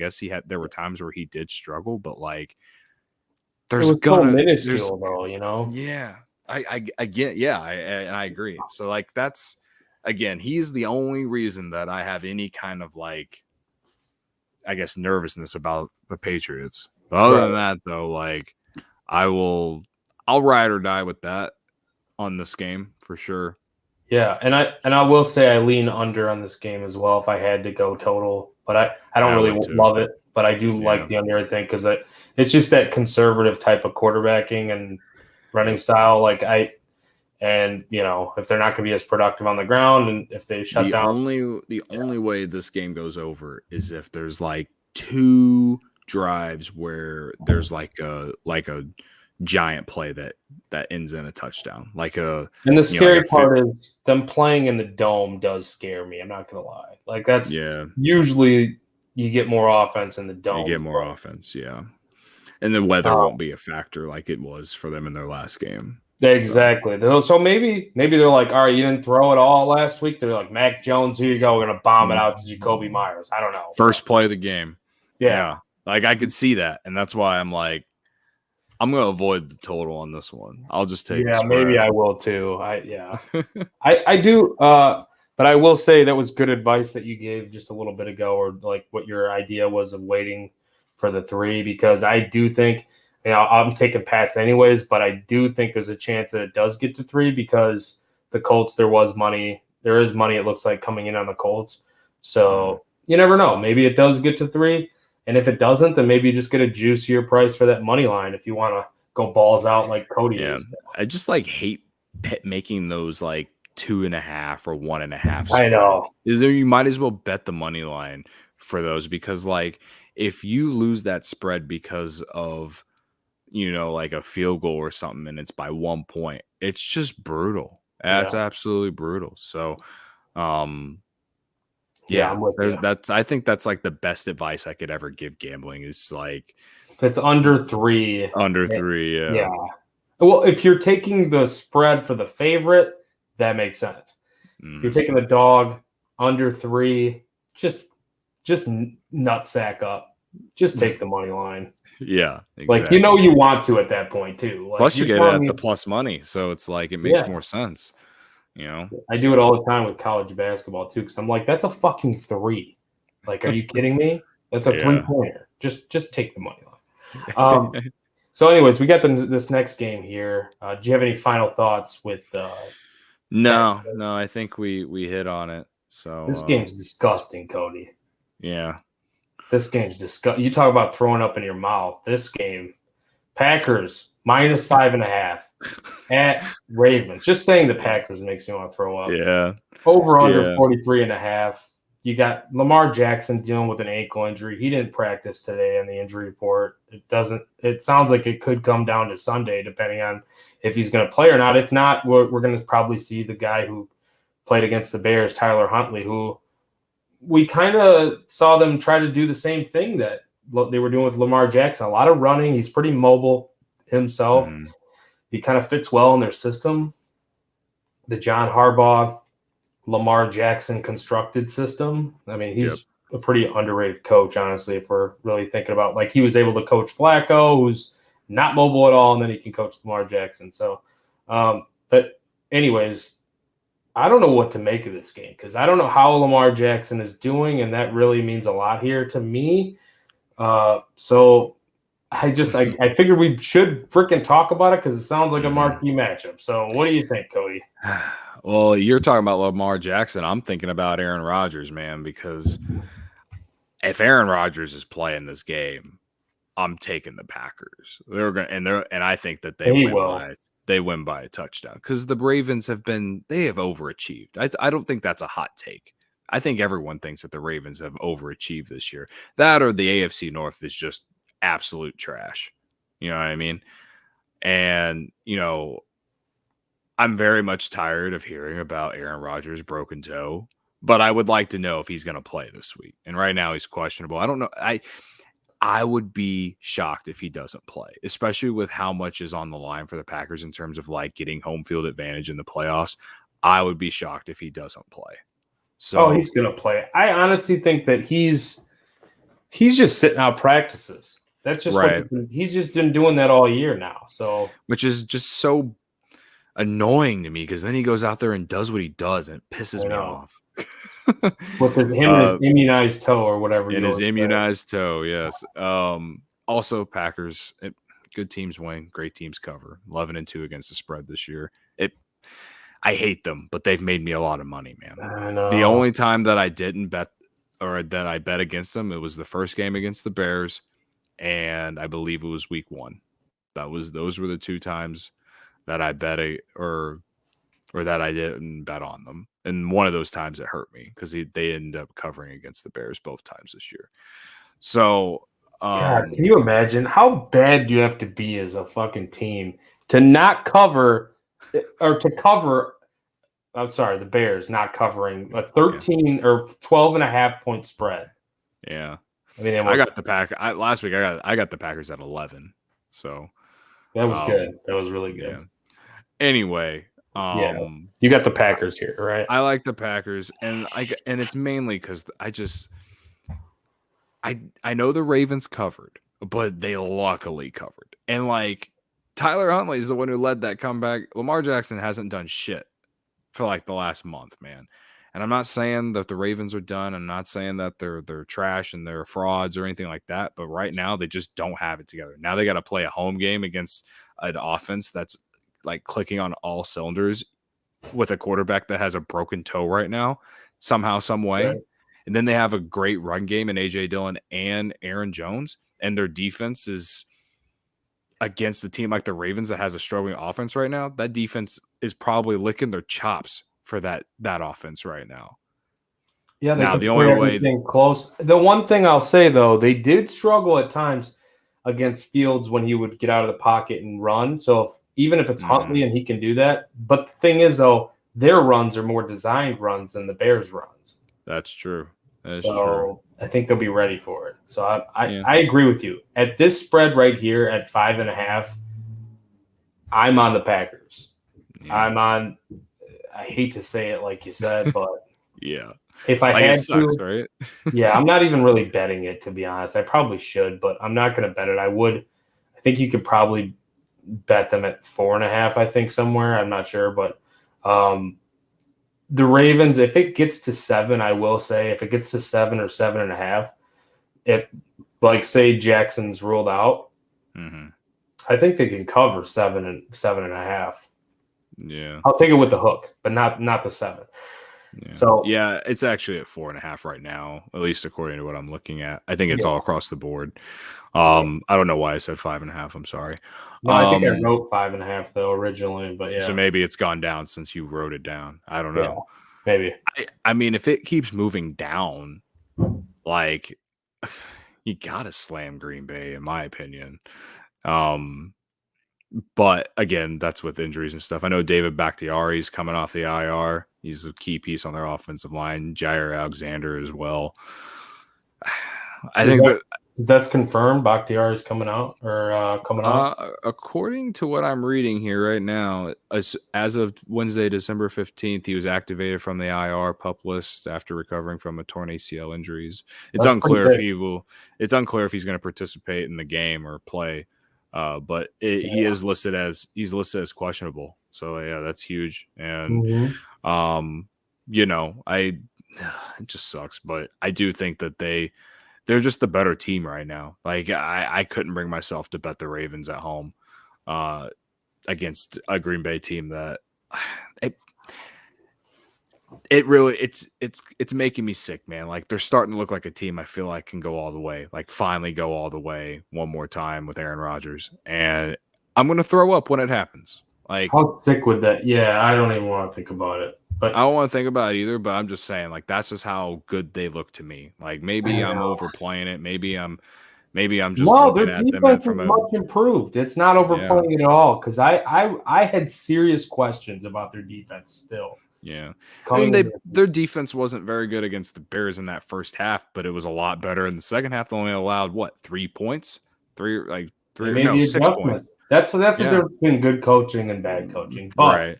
S2: there were times where he did struggle, but like, there's
S1: minuscule though,
S2: Yeah, I get, and I agree. So like, that's, again, he's the only reason that I have any kind of like, I guess, nervousness about the Patriots. But other than that, though, like, I'll ride or die with that on this game for sure.
S1: Yeah, and I will say I lean under on this game as well if I had to go total, but I don't really love it, but I do like the under thing because it's just that conservative type of quarterbacking and running style. Like And, if they're not going to be as productive on the ground and if they shut down.
S2: The only way this game goes over is if there's like 2 drives where there's like a giant play that ends in a touchdown.
S1: And the scary part is them playing in the dome does scare me. I'm not going to lie. Like that's usually you get more offense in the dome.
S2: You get more offense, yeah. And the weather won't be a factor like it was for them in their last game.
S1: Exactly. So maybe they're like, all right, you didn't throw it all last week. They're like, Mac Jones, here you go. We're going to bomb it out to Jacoby Myers. I don't know.
S2: First play of the game. Yeah. Like I could see that. And that's why I'm like, I'm going to avoid the total on this one. I'll just take the spread.
S1: Maybe I will too. I do. But I will say that was good advice that you gave just a little bit ago, or like what your idea was of waiting for the 3, because I do think, I'm taking Pats anyways, but I do think there's a chance that it does get to 3 because the Colts, there is money, it looks like, coming in on the Colts. So you never know. Maybe it does get to 3. And if it doesn't, then maybe you just get a juicier price for that money line if you want to go balls out like Cody is.
S2: I just hate making those 2.5 or 1.5.
S1: I know.
S2: You might as well bet the money line for those, because if you lose that spread because of a field goal or something and it's by 1 point, it's just brutal. That's absolutely brutal. So I think that's the best advice I could ever give gambling is
S1: if it's under 3.
S2: Under 3,
S1: yeah. Well, if you're taking the spread for the favorite, that makes sense. If you're taking the dog under 3, just nutsack up. Just take the money line.
S2: Yeah, exactly.
S1: You want to at that point too.
S2: Plus, you get it at the plus money, so it's it makes more sense.
S1: I do it all the time with college basketball too, because I'm like, that's a fucking 3. Are you kidding me? That's a 3-pointer. Just take the money line. So, anyways, we got this next game here. Do you have any final thoughts with?
S2: No. I think we hit on it. So
S1: this game's disgusting, Cody.
S2: Yeah,
S1: this game's disgusting. You talk about throwing up in your mouth. This game, Packers -5.5 at Ravens. Just saying the Packers makes me want to throw up.
S2: Yeah.
S1: Over under 43.5. You got Lamar Jackson dealing with an ankle injury. He didn't practice today on the injury report. It sounds like it could come down to Sunday, depending on if he's going to play or not. If not, we're going to probably see the guy who played against the Bears, Tyler Huntley, who we kind of saw them try to do the same thing that they were doing with Lamar Jackson. A lot of running. He's pretty mobile himself. He kind of fits well in their system. The John Harbaugh, Lamar Jackson constructed system. I mean, he's a pretty underrated coach, honestly, if we're really thinking about he was able to coach Flacco, who's not mobile at all, and then he can coach Lamar Jackson. So, but anyways, I don't know what to make of this game because I don't know how Lamar Jackson is doing, and that really means a lot here to me. So I figured we should freaking talk about it because it sounds like a marquee matchup. So what do you think, Cody?
S2: Well, you're talking about Lamar Jackson. I'm thinking about Aaron Rodgers, man, because if Aaron Rodgers is playing this game, I'm taking the Packers. And I think that they win by a touchdown because the Ravens have overachieved. I don't think that's a hot take. I think everyone thinks that the Ravens have overachieved this year. That or the AFC North is just absolute trash. You know what I mean? And, I'm very much tired of hearing about Aaron Rodgers' broken toe, but I would like to know if he's going to play this week. And right now he's questionable. I don't know. I would be shocked if he doesn't play, especially with how much is on the line for the Packers in terms of getting home field advantage in the playoffs. I would be shocked if he doesn't play. So
S1: he's going to play. I honestly think that he's just sitting out practices. That's just
S2: right.
S1: He's just been doing that all year now. So
S2: which is just so annoying to me because then he goes out there and does what he does and it pisses me off.
S1: With him and his immunized toe or whatever.
S2: And his immunized toe, yes. Also, Packers, good teams win, great teams cover. 11-2 against the spread this year. I hate them, but they've made me a lot of money, man.
S1: I know.
S2: The only time that I didn't bet or that I bet against them, it was the first game against the Bears, and I believe it was week 1. Those were the 2 times that I bet or that I didn't bet on them. And one of those times it hurt me because they ended up covering against the Bears both times this year. So,
S1: God, can you imagine how bad you have to be as a fucking team to not cover or to cover? I'm sorry, the Bears not covering a 13 or 12.5 point spread.
S2: Yeah.
S1: I mean,
S2: I got the last week. I got the Packers at 11. So
S1: that was good. That was really good.
S2: Yeah. Anyway,
S1: you got the Packers here, right?
S2: I like the Packers, and it's mainly because I know the Ravens covered, but they luckily covered, and like Tyler Huntley is the one who led that comeback. Lamar Jackson hasn't done shit for like the last month, man. And I'm not saying that the Ravens are done. I'm not saying that they're trash and they're frauds or anything like that. But right now, they just don't have it together. Now they got to play a home game against an offense that's like clicking on all cylinders with a quarterback that has a broken toe right now, somehow, some way. Right. And then they have a great run game in A.J. Dillon and Aaron Jones. And their defense is against the team like the Ravens that has a struggling offense right now. That defense is probably licking their chops for that offense right now.
S1: Yeah, now the only way close. The one thing I'll say though, they did struggle at times against Fields when he would get out of the pocket and run. So even if it's Huntley and he can do that, but the thing is though, their runs are more designed runs than the Bears' runs.
S2: That's true.
S1: True. I think they'll be ready for it. So I agree with you. At this spread right here at 5.5, I'm on the Packers. Yeah. I hate to say it like you said, but
S2: yeah.
S1: If I had
S2: sucks,
S1: to,
S2: right?
S1: yeah, I'm not even really betting it, to be honest. I probably should, but I'm not going to bet it. I think you could probably bet them at 4.5, I think, somewhere. I'm not sure, but the Ravens, if it gets to 7, I will say, if it gets to 7 or 7.5, if, like, say Jackson's ruled out, I think they can cover 7 and 7.5.
S2: Yeah.
S1: I'll take it with the hook, but not the 7.
S2: Yeah. So yeah, it's actually at 4.5 right now, at least according to what I'm looking at. I think it's all across the board. I don't know why I said 5.5. I'm sorry.
S1: No, I think I wrote 5.5 though originally, but yeah.
S2: So maybe it's gone down since you wrote it down. I don't know.
S1: Yeah, maybe.
S2: I mean, if it keeps moving down, like you gotta slam Green Bay, in my opinion. But again, that's with injuries and stuff. I know David Bakhtiari's coming off the IR. He's a key piece on their offensive line. Jair Alexander as well. I think
S1: that's confirmed. Bakhtiari's coming out or coming out.
S2: According to what I'm reading here right now, as of Wednesday, December 15th, he was activated from the IR PUP list after recovering from a torn ACL injuries. It's unclear if he's going to participate in the game or play. But he is listed as questionable. So yeah, that's huge. And it just sucks. But I do think that they're just the better team right now. Like I couldn't bring myself to bet the Ravens at home against a Green Bay team that it's making me sick, man. Like they're starting to look like a team I feel like can go all the way, like finally go all the way one more time with Aaron Rodgers. And I'm going to throw up when it happens. Like
S1: how sick would that? Yeah, I don't even want to think about it. But
S2: I don't want to think about it either, but I'm just saying, like, that's just how good they look to me. Like maybe I'm overplaying it. Maybe I'm just looking at them from
S1: much improved. It's not overplaying it at all because I had serious questions about their defense still.
S2: Yeah, I mean their defense wasn't very good against the Bears in that first half, but it was a lot better in the second half. They only allowed 3 points, 6 points.
S1: That's the difference between good coaching and bad coaching. But
S2: right,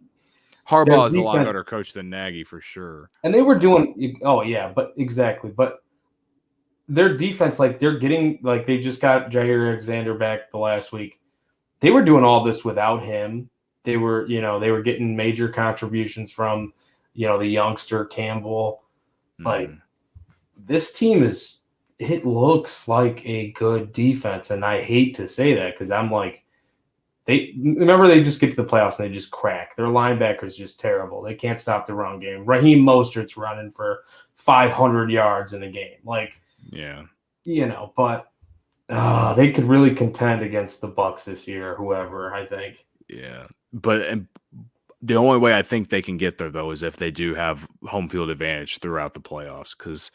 S2: Harbaugh is a lot better coach than Nagy for sure.
S1: And they were doing, but exactly, but their defense, like they're getting, like they just got Jair Alexander back the last week. They were doing all this without him. They were getting major contributions from, the youngster Campbell. Like this team it looks like a good defense. And I hate to say that because I'm like, they just get to the playoffs and they just crack. Their linebackers just terrible. They can't stop the run game. Raheem Mostert's running for 500 yards in a game. Like, but they could really contend against the Bucs this year, whoever, I think.
S2: Yeah. But The only way I think they can get there, though, is if they do have home field advantage throughout the playoffs, because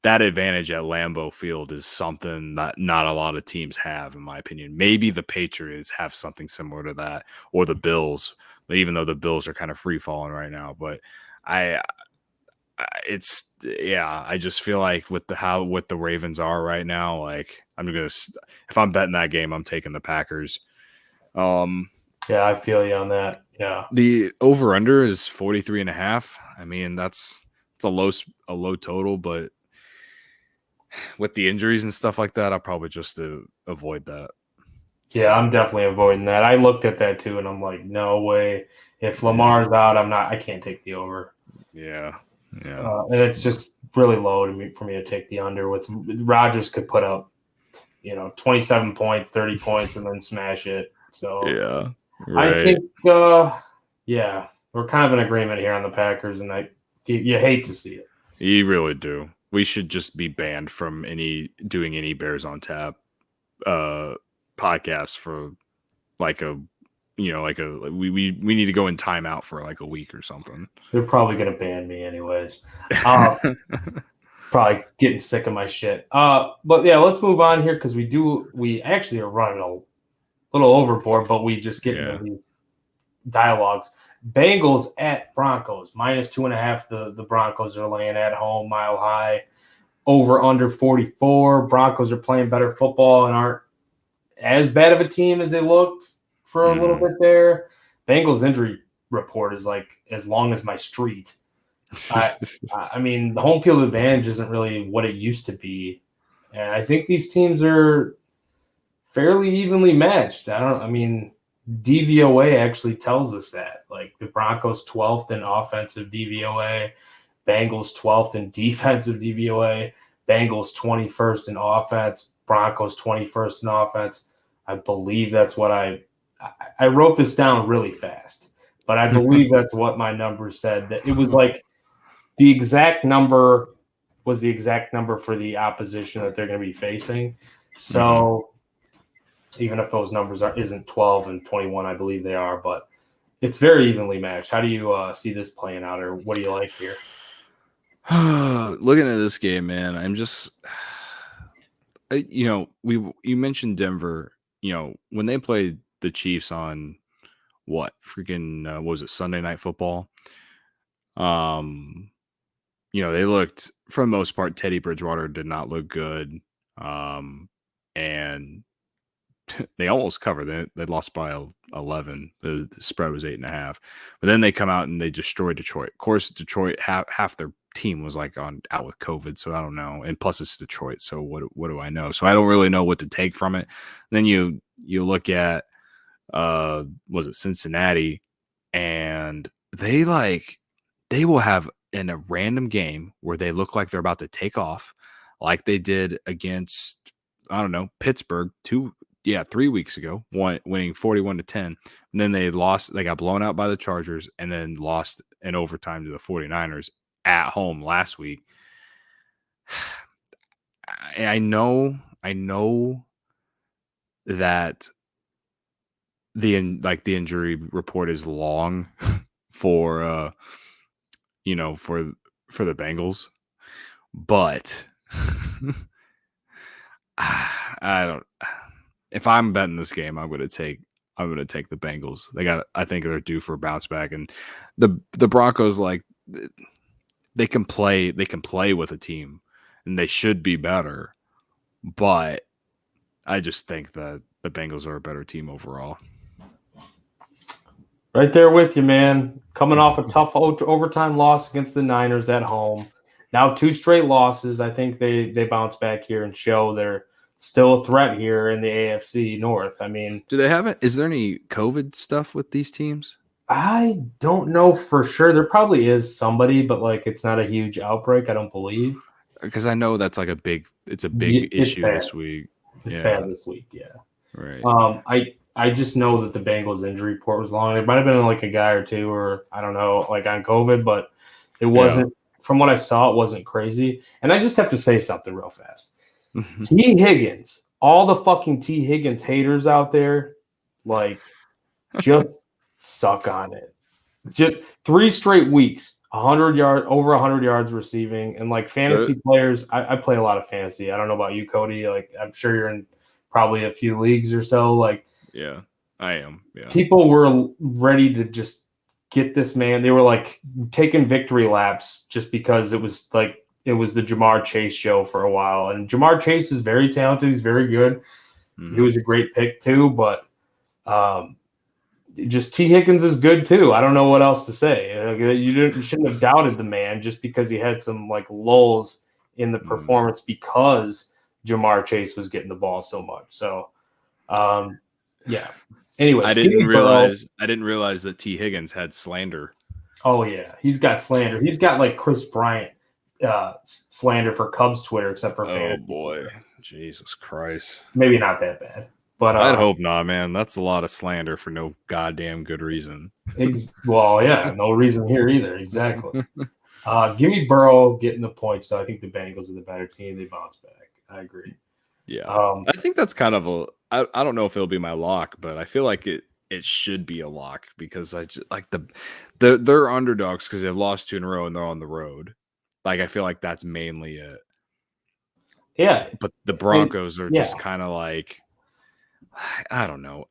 S2: that advantage at Lambeau Field is something that not a lot of teams have, in my opinion. Maybe the Patriots have something similar to that, or the Bills, but even though the Bills are kind of free falling right now. But I just feel like with the Ravens are right now, like if I'm betting that game, I'm taking the Packers.
S1: Yeah, I feel you on that. Yeah.
S2: The over-under is 43.5. I mean, it's a low total, but with the injuries and stuff like that, I'll probably just avoid that.
S1: Yeah, I'm definitely avoiding that. I looked at that too, and I'm like, no way. If Lamar's out, I can't take the over.
S2: Yeah.
S1: And it's just really low for me to take the under. With Rodgers could put up, 27 points, 30 points, and then smash it. So
S2: yeah, right.
S1: I think, we're kind of in agreement here on the Packers, and you hate to see it.
S2: You really do. We should just be banned from doing any Bears on Tap podcast for we need to go in timeout for like a week or something.
S1: They're probably going to ban me anyways. Probably getting sick of my shit. But yeah, let's move on here because we actually are running a little overboard, but we just get into these dialogues. Bengals at Broncos, -2.5. The Broncos are laying at home, Mile High. Over under 44. Broncos are playing better football and aren't as bad of a team as they looked for a little bit there. Bengals injury report is like as long as my street. I mean, the home field advantage isn't really what it used to be. And I think these teams are fairly evenly matched. DVOA actually tells us that. Like the Broncos 12th in offensive DVOA, Bengals 12th in defensive DVOA, Bengals 21st in offense, Broncos 21st in offense. I believe that's what I wrote this down really fast, but I believe that's what my number said. That it was like the exact number was the exact number for the opposition that they're going to be facing. So even if those numbers isn't 12 and 21, I believe they are, but it's very evenly matched. How do you see this playing out, or what do you like here?
S2: Looking at this game, man, I'm just, you mentioned Denver, when they played the Chiefs on what was it, Sunday Night Football? They looked, for the most part, Teddy Bridgewater did not look good. And they almost covered. They lost by 11. The spread was 8.5. But then they come out and they destroyed Detroit. Of course, Detroit, half their team was like out with COVID, so I don't know. And plus, it's Detroit, so what do I know? So I don't really know what to take from it. Then you look at was it Cincinnati, and they will have in a random game where they look like they're about to take off, like they did against Pittsburgh 3 weeks ago, winning 41-10, and then they lost. They got blown out by the Chargers, and then lost in overtime to the 49ers at home last week. I know that the injury report is long for for the Bengals, but I don't. If I'm betting this game, I'm going to take the Bengals. I think they're due for a bounce back, and the Broncos, like, they can play with a team, and they should be better. But I just think that the Bengals are a better team overall.
S1: Right there with you, man. Coming off a tough overtime loss against the Niners at home. Now 2 straight losses. I think they bounce back here and show they're still a threat here in the AFC North. I mean,
S2: do they have it? Is there any COVID stuff with these teams?
S1: I don't know for sure. There probably is somebody, but it's not a huge outbreak, I don't believe.
S2: Because I know that's like a big issue this week.
S1: It's bad this week, yeah.
S2: Right.
S1: I just know that the Bengals injury report was long. There might have been a guy or two, or I don't know, on COVID, but it wasn't. From what I saw, it wasn't crazy. And I just have to say something real fast. T. Higgins, all the fucking T. Higgins haters out there, just suck on it. Just 3 straight weeks, 100 over 100 yards receiving, and like fantasy players, I play a lot of fantasy. I don't know about you, Cody. Like I'm sure you're in probably a few leagues or so. Like
S2: yeah, I am. Yeah,
S1: people were ready to just get this man. They were like taking victory laps just because it was the Jamar Chase show for a while. And Jamar Chase is very talented. He's very good. He was a great pick too, but just T. Higgins is good too. I don't know what else to say. You shouldn't have doubted the man just because he had some like lulls in the performance because Jamar Chase was getting the ball so much. So, yeah. Anyways,
S2: I didn't realize that T. Higgins had slander.
S1: Oh yeah, he's got slander. He's got like Chris Bryant slander for Cubs Twitter, except for
S2: oh boy, Jesus Christ.
S1: Maybe not that bad. But
S2: I'd hope not, man. That's a lot of slander for no goddamn good reason.
S1: Well, yeah, no reason here either. Exactly. Give me Burrow getting the points, though. I think the Bengals are the better team. They bounce back. I agree.
S2: Yeah. I think that's kind of I don't know if it'll be my lock, but I feel like it should be a lock because I just like they're underdogs because they've lost 2 in a row and they're on the road. Like I feel like that's mainly it.
S1: Yeah.
S2: But the Broncos are just kind of like, I don't know.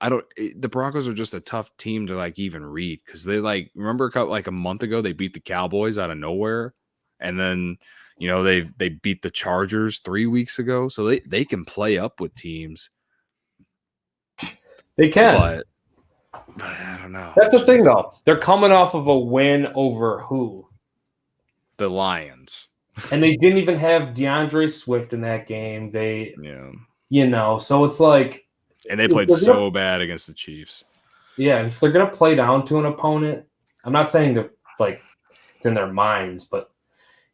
S2: The Broncos are just a tough team to like even read because they like remember like a month ago they beat the Cowboys out of nowhere, and then they beat the Chargers 3 weeks ago, so they can play up with teams.
S1: They can,
S2: but I don't know.
S1: That's the thing though. They're coming off of a win over who?
S2: The Lions,
S1: and they didn't even have DeAndre Swift in that game. So it's like.
S2: And they played so bad against the Chiefs.
S1: Yeah, if they're going to play down to an opponent, I'm not saying that like it's in their minds, but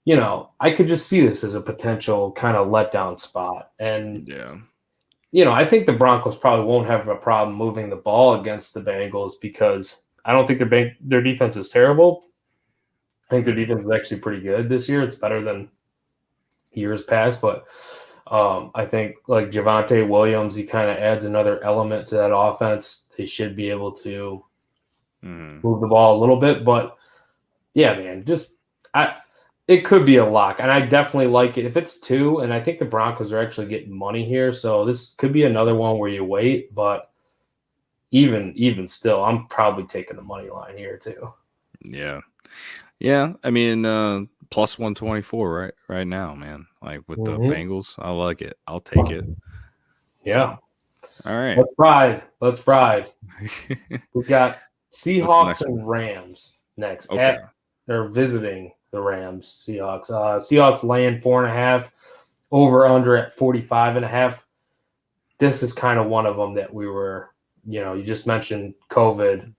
S1: I could just see this as a potential kind of letdown spot. And I think the Broncos probably won't have a problem moving the ball against the Bengals because I don't think their defense is terrible. I think their defense is actually pretty good this year. It's better than years past, but I think like Javonte Williams, he kind of adds another element to that offense. They should be able to move the ball a little bit, but yeah, man, it could be a lock, and I definitely like it if it's 2. And I think the Broncos are actually getting money here, so this could be another one where you wait. But even still, I'm probably taking the money line here too.
S2: Yeah. I mean, plus 124 right now, man. Like with the Bengals, I like it. I'll take it.
S1: Yeah.
S2: So, all right.
S1: Let's ride. We've got Seahawks and Rams next.
S2: Okay.
S1: They're visiting the Rams. Seahawks. Seahawks laying 4.5. Over under at 45.5. This is kind of one of them that we were. You just mentioned COVID.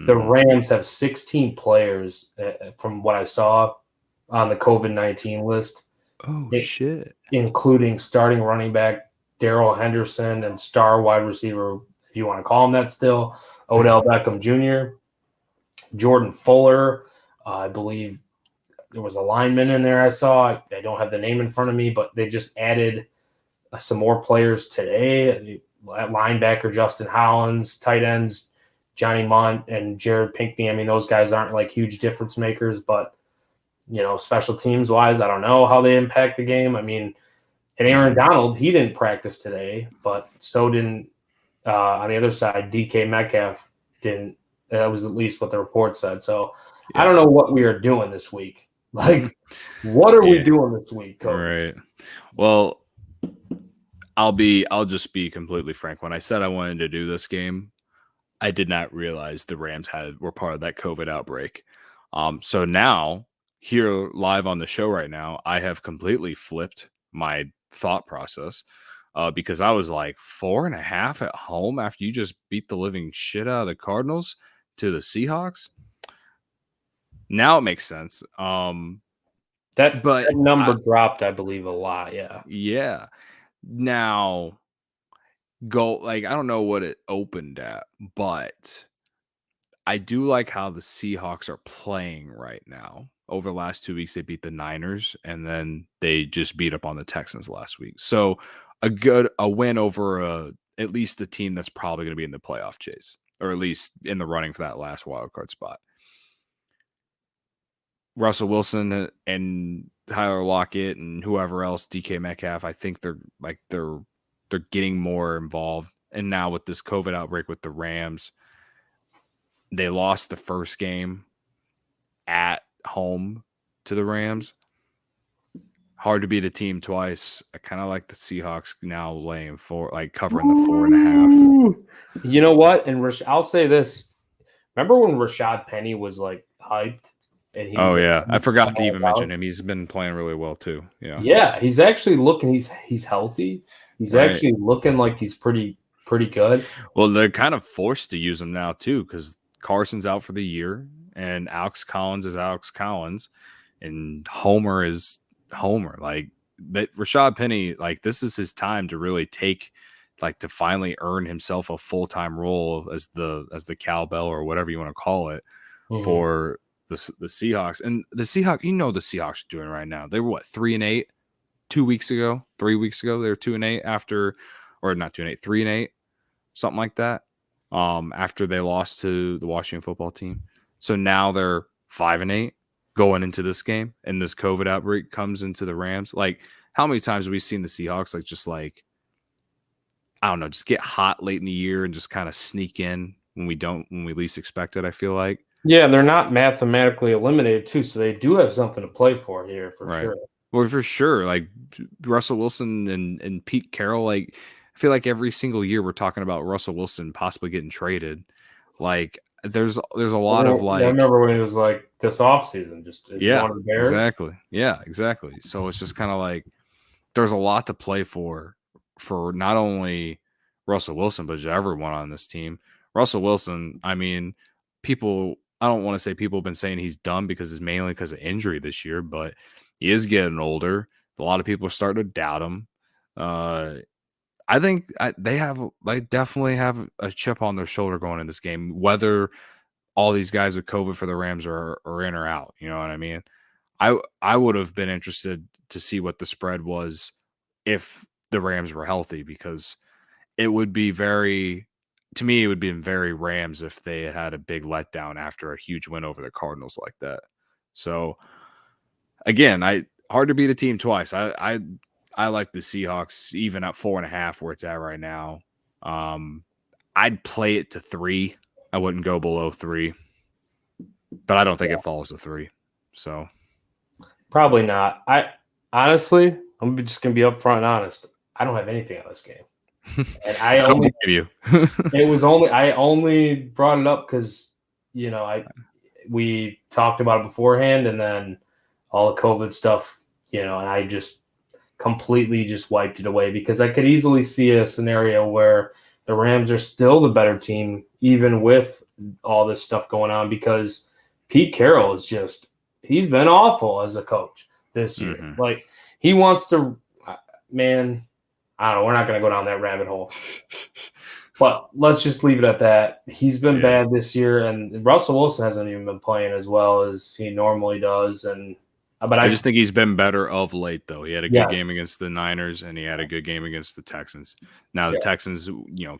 S1: The Rams have 16 players, from what I saw, on the COVID-19 list.
S2: Oh, shit.
S1: Including starting running back Darrell Henderson and star wide receiver, if you want to call him that still, Odell Beckham Jr., Jordan Fuller. I believe there was a lineman in there I saw. I don't have the name in front of me, but they just added some more players today. Linebacker Justin Hollins, tight ends Johnny Mont and Jared Pinkney. I mean, those guys aren't like huge difference makers, but special teams wise, I don't know how they impact the game. I mean, and Aaron Donald, he didn't practice today, but so didn't on the other side, DK Metcalf didn't. That was at least what the report said. So I don't know what we are doing this week. Like, what are we doing this week, Cody?
S2: All right. Well, I'll just be completely frank. When I said I wanted to do this game, I did not realize the Rams were part of that COVID outbreak. So now, here live on the show right now, I have completely flipped my thought process because I was like 4.5 at home after you just beat the living shit out of the Cardinals to the Seahawks. Now it makes sense.
S1: That number dropped, I believe, a lot. Yeah.
S2: Yeah. Now, I don't know what it opened at, but I do like how the Seahawks are playing right now. Over the last 2 weeks, they beat the Niners, and then they just beat up on the Texans last week. So a win over at least the team that's probably going to be in the playoff chase, or at least in the running for that last wild card spot. Russell Wilson and Tyler Lockett and whoever else, DK Metcalf, I think they're getting more involved. And now with this COVID outbreak with the Rams, they lost the first game at home to the Rams. Hard to beat a team twice. I kind of like the Seahawks now covering the 4.5.
S1: You know what? And I'll say this. Remember when Rashad Penny was like hyped? And
S2: I forgot to even mention him. He's been playing really well too.
S1: Yeah. He's actually looking. He's healthy. He's actually looking like he's pretty good.
S2: Well, they're kind of forced to use him now too because Carson's out for the year and Alex Collins is Alex Collins, and Homer is Homer. Like that, Rashad Penny, like this is his time to really to finally earn himself a full-time role as the cowbell or whatever you want to call it for the Seahawks. And the Seahawks, the Seahawks are doing right now. They were 3-8 3 weeks ago. They were 2-8 after, or not 2-8, 3-8, something like that. After they lost to the Washington football team. So now they're 5-8 going into this game, and this COVID outbreak comes into the Rams. Like, how many times have we seen the Seahawks I don't know, just get hot late in the year and just kind of sneak in when we least expect it, I feel like.
S1: Yeah, and they're not mathematically eliminated too, so they do have something to play for here for sure.
S2: Well, for sure. Like Russell Wilson and Pete Carroll, like I feel like every single year we're talking about Russell Wilson possibly getting traded. Like there's a lot of like.
S1: I remember when it was like this offseason, just Bears.
S2: Exactly. Yeah, exactly. So it's just kind of like there's a lot to play for not only Russell Wilson but everyone on this team. Russell Wilson, I mean, I don't want to say people have been saying he's done because it's mainly because of injury this year, but he is getting older. A lot of people are starting to doubt him. I think they definitely have a chip on their shoulder going in this game, whether all these guys with COVID for the Rams are in or out. You know what I mean? I would have been interested to see what the spread was if the Rams were healthy, because it would be very Rams if they had a big letdown after a huge win over the Cardinals like that. So again, hard to beat a team twice. I like the Seahawks even at 4.5 where it's at right now. I'd play it to 3. I wouldn't go below 3, but I don't think it falls to 3. So
S1: probably not. I honestly, I'm just gonna be upfront and honest. I don't have anything on this game, and I only
S2: you.
S1: I only brought it up because we talked about it beforehand, and then all the COVID stuff, and I just completely just wiped it away because I could easily see a scenario where the Rams are still the better team, even with all this stuff going on, because Pete Carroll is he's been awful as a coach this year.
S2: Mm-hmm.
S1: Like, he wants to, man, I don't know. We're not going to go down that rabbit hole. But let's just leave it at that. He's been bad this year, and Russell Wilson hasn't even been playing as well as he normally does. But
S2: I just think he's been better of late, though. He had a good game against the Niners, and he had a good game against the Texans. Now, the Texans,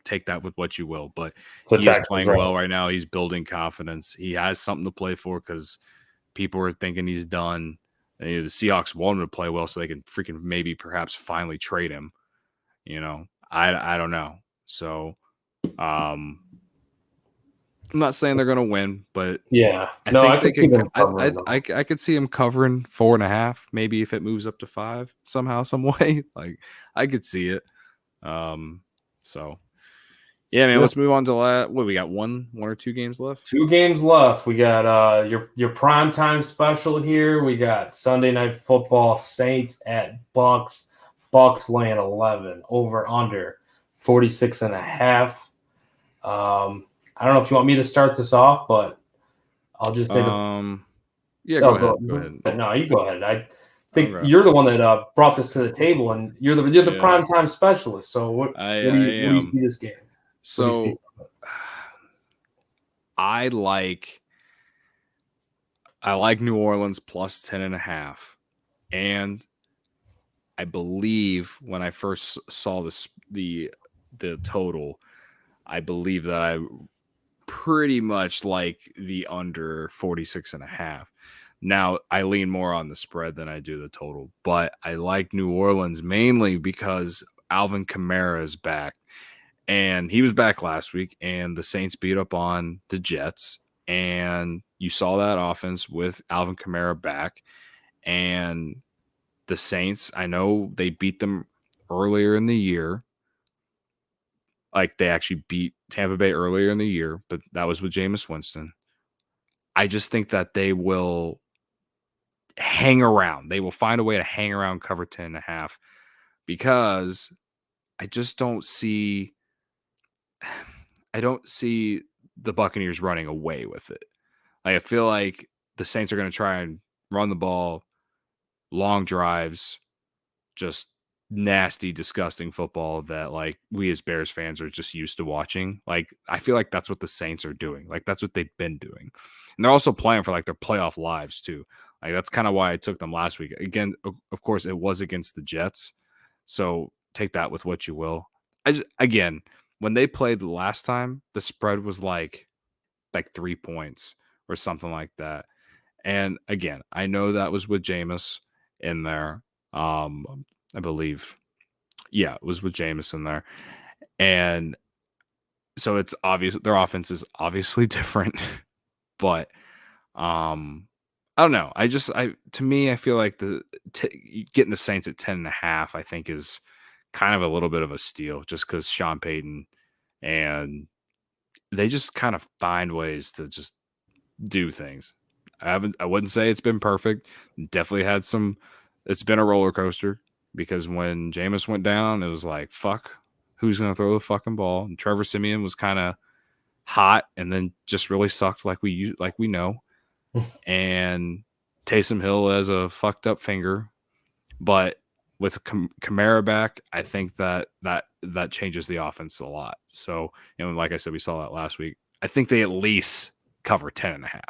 S2: take that with what you will, but he's playing well right now. He's building confidence. He has something to play for because people are thinking he's done. And, the Seahawks want him to play well so they can freaking maybe perhaps finally trade him. I don't know. So, I'm not saying they're going to win, but I could see him covering 4.5, maybe if it moves up to 5 somehow, some way. Like, I could see it. So yeah, man. Let's move on to we got one or two games left.
S1: 2 games left. We got your primetime special here. We got Sunday Night Football, Saints at Bucks. Bucks laying 11 over under 46.5. I don't know if you want me to start this off, but I'll just take
S2: go ahead.
S1: No, you go ahead. I think you're the one that brought this to the table, and you're the primetime specialist. So what do you see this game?
S2: So I like New Orleans plus 10.5, and I believe when I first saw the total, I believe that I pretty much like the under 46.5. Now, I lean more on the spread than I do the total, but I like New Orleans mainly because Alvin Kamara is back. And he was back last week, and the Saints beat up on the Jets. And you saw that offense with Alvin Kamara back. And the Saints, I know they beat them earlier in the year. Like, they actually beat Tampa Bay earlier in the year, but that was with Jameis Winston. I just think that they will hang around. They will find a way to hang around cover 10.5 because I just don't see the Buccaneers running away with it. Like, I feel like the Saints are going to try and run the ball, long drives, just nasty, disgusting football that like we as Bears fans are just used to watching. Like, I feel like that's what the Saints are doing. Like, that's what they've been doing. And they're also playing for like their playoff lives too. Like, that's kind of why I took them last week. Again, of course, it was against the Jets. So take that with what you will. Again, when they played the last time, the spread was like 3 points or something like that. And again, I know that was with Jameis in there. I believe. Yeah, it was with Jameis in there. And so it's obvious their offense is obviously different. But I don't know. To me, I feel like getting the Saints at 10.5, I think is kind of a little bit of a steal just because Sean Payton and they just kind of find ways to just do things. I wouldn't say it's been perfect. Definitely had it's been a roller coaster because when Jameis went down, it was like, fuck, who's going to throw the fucking ball? And Trevor Siemian was kind of hot and then just really sucked like we know. And Taysom Hill has a fucked up finger. But with Kamara back, I think that changes the offense a lot. So, like I said, we saw that last week. I think they at least cover 10.5.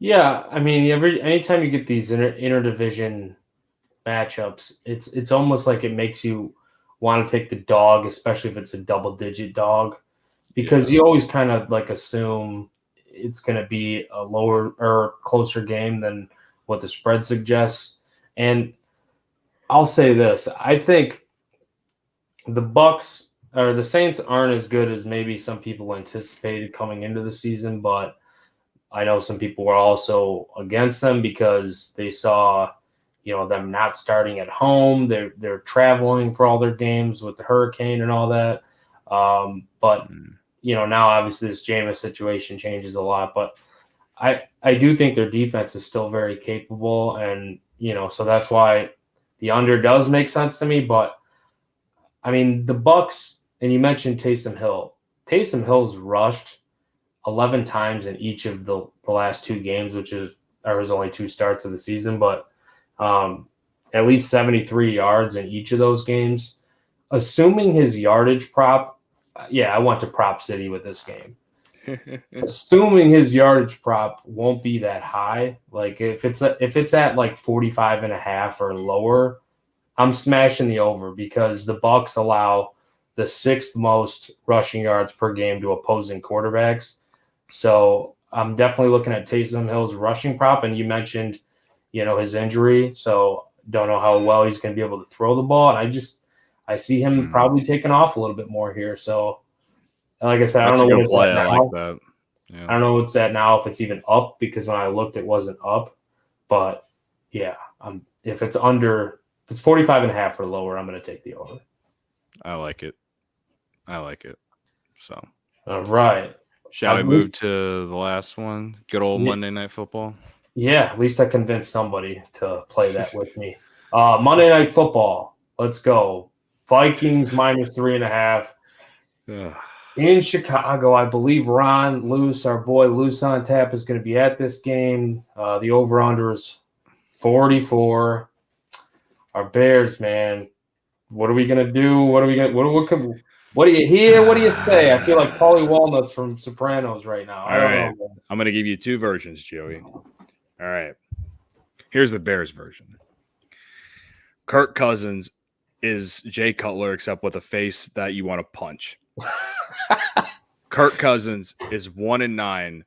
S1: Yeah, I mean, anytime you get these interdivision matchups, it's almost like it makes you want to take the dog, especially if it's a double-digit dog, because you always kind of like assume it's going to be a lower or closer game than what the spread suggests. And I'll say this: I think the Bucks or the Saints aren't as good as maybe some people anticipated coming into the season, but I know some people were also against them because they saw, them not starting at home. They're traveling for all their games with the hurricane and all that. But now obviously this Jameis situation changes a lot. But I do think their defense is still very capable, and so that's why the under does make sense to me. But I mean, the Bucks, and you mentioned Taysom Hill. Taysom Hill's rushed 11 times in each of the last two games, which is his only two starts of the season, but at least 73 yards in each of those games. Assuming his yardage prop, I went to Prop City with this game. Assuming his yardage prop won't be that high, like if it's at like 45.5 or lower, I'm smashing the over because the Bucks allow the sixth most rushing yards per game to opposing quarterbacks. So I'm definitely looking at Taysom Hill's rushing prop, and you mentioned, his injury. So don't know how well he's going to be able to throw the ball, and I see him probably taking off a little bit more here. So, like I said,
S2: That's
S1: I don't know
S2: a good
S1: what it's
S2: play.
S1: at
S2: I
S1: now.
S2: like that. Yeah.
S1: I don't know what's at now, if it's even up, because when I looked, it wasn't up. But yeah, if it's 45.5 or lower, I'm going to take the over.
S2: I like it. So,
S1: all right.
S2: Shall we move to the last one? Good old Monday Night Football.
S1: Yeah, at least I convinced somebody to play that with me. Monday Night Football. Let's go. Vikings minus 3.5. In Chicago, I believe Ron Luce, our boy Luce on Tap, is going to be at this game. The over-under is 44. Our Bears, man. What are we going to do? What do you hear? What do you say? I feel like Paulie Walnuts from Sopranos right now. I don't know.
S2: I'm going to give you two versions, Joey. All right. Here's the Bears version. Kirk Cousins is Jay Cutler, except with a face that you want to punch. Kirk Cousins is 1-9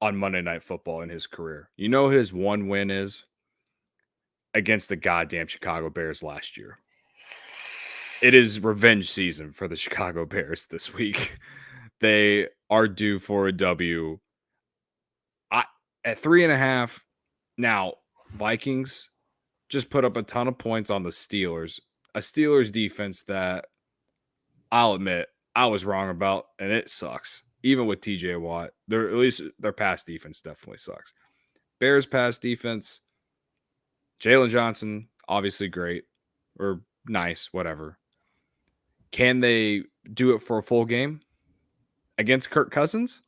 S2: on Monday Night Football in his career. You know his one win is? Against the goddamn Chicago Bears last year. It is revenge season for the Chicago Bears this week. They are due for a W. At 3.5. Now, Vikings just put up a ton of points on the Steelers. A Steelers defense that I'll admit I was wrong about, and it sucks. Even with TJ Watt, at least their pass defense definitely sucks. Bears pass defense, Jalen Johnson, obviously great or nice, whatever. Can they do it for a full game against Kirk Cousins?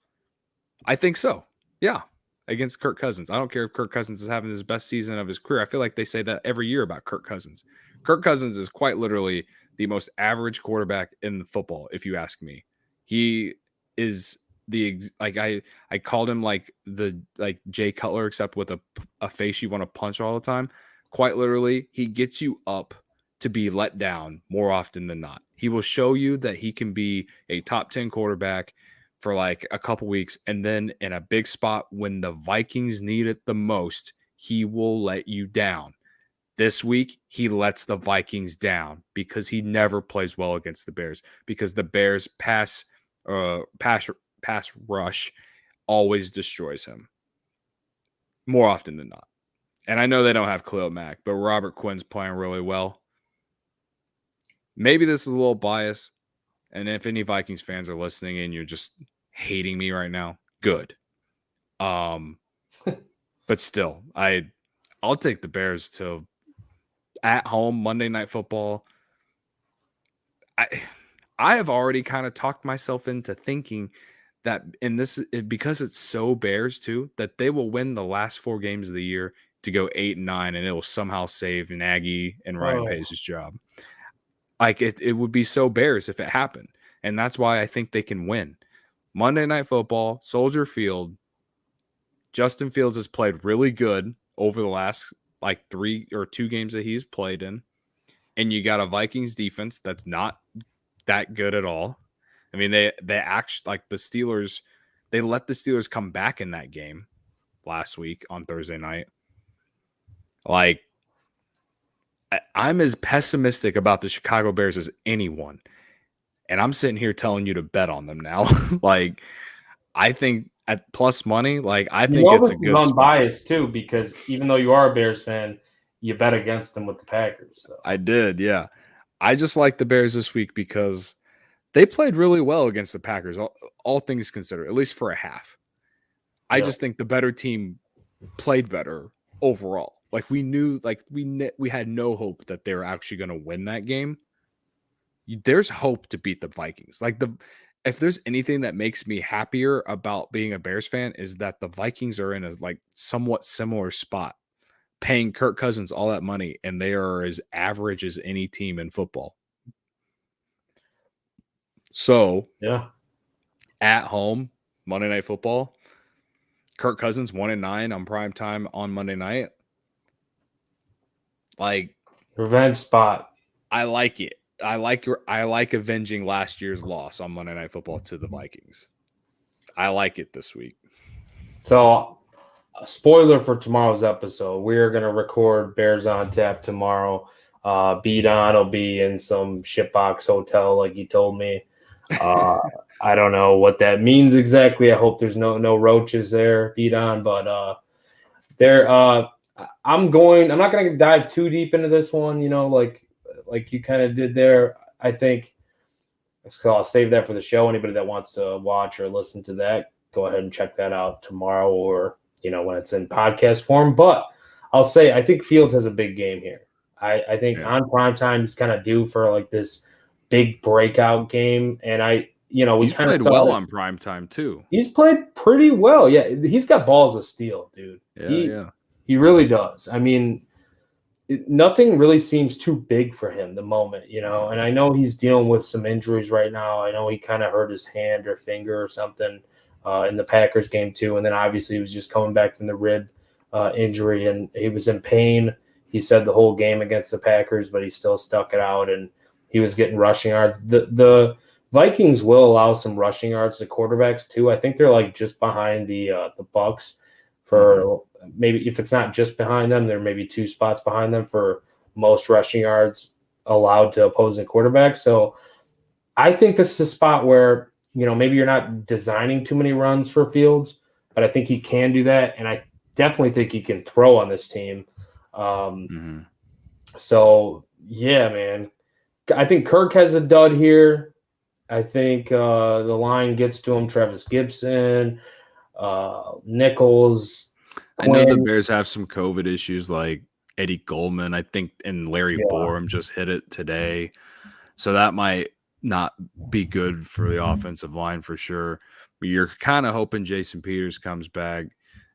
S2: I think so. Yeah, against Kirk Cousins. I don't care if Kirk Cousins is having his best season of his career. I feel like they say that every year about Kirk Cousins. Kirk Cousins is quite literally the most average quarterback in football, if you ask me. He is I called him like Jay Cutler, except with a face you want to punch all the time. Quite literally, he gets you up to be let down more often than not. He will show you that he can be a top 10 quarterback for like a couple weeks, and then in a big spot when the Vikings need it the most, he will let you down. This week, he lets the Vikings down because he never plays well against the Bears, because the Bears pass rush always destroys him more often than not. And I know they don't have Khalil Mack, but Robert Quinn's playing really well. Maybe this is a little biased, and if any Vikings fans are listening and you're just hating me right now, good. But still, I'll take the Bears to at home Monday Night Football. I have already kind of talked myself into thinking that because it's so Bears too, that they will win the last 4 games of the year to go 8-9, and it will somehow save Nagy and Ryan Pace's job. Like it would be so Bears if it happened. And that's why I think they can win. Monday Night Football, Soldier Field. Justin Fields has played really good over the last 3 or 2 games that he's played in. And you got a Vikings defense that's not that good at all. I mean, they actually, the Steelers, they let the Steelers come back in that game last week on Thursday night. I'm as pessimistic about the Chicago Bears as anyone. And I'm sitting here telling you to bet on them now. I think at plus money, I think it's a good
S1: unbiased too, because even though you are a Bears fan, you bet against them with the Packers. So.
S2: I did, yeah. I just like the Bears this week because they played really well against the Packers, all things considered, at least for a half. I just think the better team played better overall. We knew, we had no hope that they were actually going to win that game. There's hope to beat the Vikings. If there's anything that makes me happier about being a Bears fan is that the Vikings are in a somewhat similar spot, paying Kirk Cousins all that money, and they are as average as any team in football. So,
S1: yeah,
S2: at home, Monday Night Football, Kirk Cousins 1-9 on prime time on Monday night.
S1: Revenge spot.
S2: I like it. I like avenging last year's loss on Monday Night Football to the Vikings. I like it this week.
S1: So, a spoiler for tomorrow's episode: we are going to record Bears on Tap tomorrow. B-Don will be in some shitbox hotel, like he told me. I don't know what that means exactly. I hope there's no roaches there, B-Don, but I'm not going to dive too deep into this one, like you kind of did there. I think I'll save that for the show. Anybody that wants to watch or listen to that, go ahead and check that out tomorrow or, when it's in podcast form. But I'll say I think Fields has a big game here. I think on primetime he's kind of due for this big breakout game. And
S2: he's played well on primetime too.
S1: He's played pretty well. Yeah, he's got balls of steel, dude. He really does. I mean, nothing really seems too big for him the moment, and I know he's dealing with some injuries right now. I know he kind of hurt his hand or finger or something in the Packers game too. And then obviously he was just coming back from the rib injury, and he was in pain. He said the whole game against the Packers, but he still stuck it out, and he was getting rushing yards. The Vikings will allow some rushing yards to quarterbacks too. I think they're like just behind the Bucks for maybe if it's not just behind them, they're maybe 2 spots behind them for most rushing yards allowed to opposing quarterbacks. So I think this is a spot where, maybe you're not designing too many runs for Fields, but I think he can do that. And I definitely think he can throw on this team. So, yeah, man. I think Kirk has a dud here. I think the line gets to him. Travis Gibson, Nichols.
S2: I know the Bears have some COVID issues like Eddie Goldman, I think, and Larry Borum just hit it today. So that might not be good for the offensive line for sure. But you're kind of hoping Jason Peters comes back.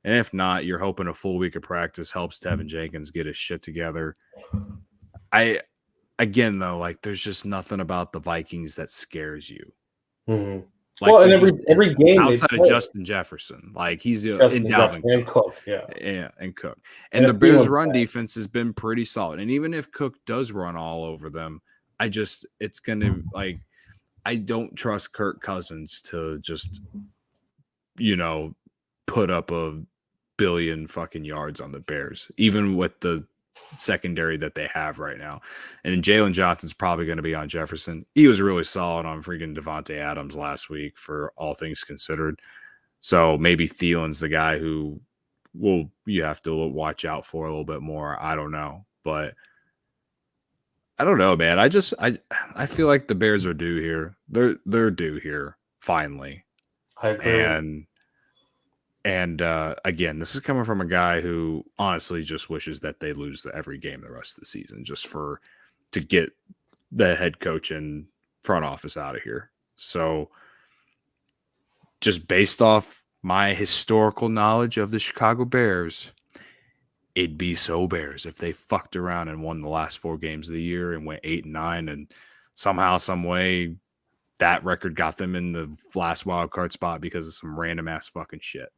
S2: And if not, you're hoping a full week of practice helps Tevin Jenkins get his shit together. Again, though, like there's just nothing about the Vikings that scares you.
S1: Mm-hmm.
S2: Like,
S1: well, and every game
S2: outside of Justin Jefferson, like he's in Dalvin
S1: and Cook,
S2: and Cook, and the Bears' run defense has been pretty solid. And even if Cook does run all over them, it's gonna like I don't trust Kirk Cousins to just put up a billion fucking yards on the Bears, even with the secondary that they have right now. And Jalen Johnson's probably going to be on Jefferson. He was really solid on freaking Devontae Adams last week for all things considered. So maybe Thielen's the guy who you have to watch out for a little bit more. I don't know. But I don't know, man. I feel like the Bears are due here. They're due here finally.
S1: I agree.
S2: And again, this is coming from a guy who honestly just wishes that they lose every game the rest of the season just to get the head coach and front office out of here. So just based off my historical knowledge of the Chicago Bears, it'd be so Bears if they fucked around and won the last 4 games of the year and went 8-9 and somehow, some way that record got them in the last wild card spot because of some random ass fucking shit.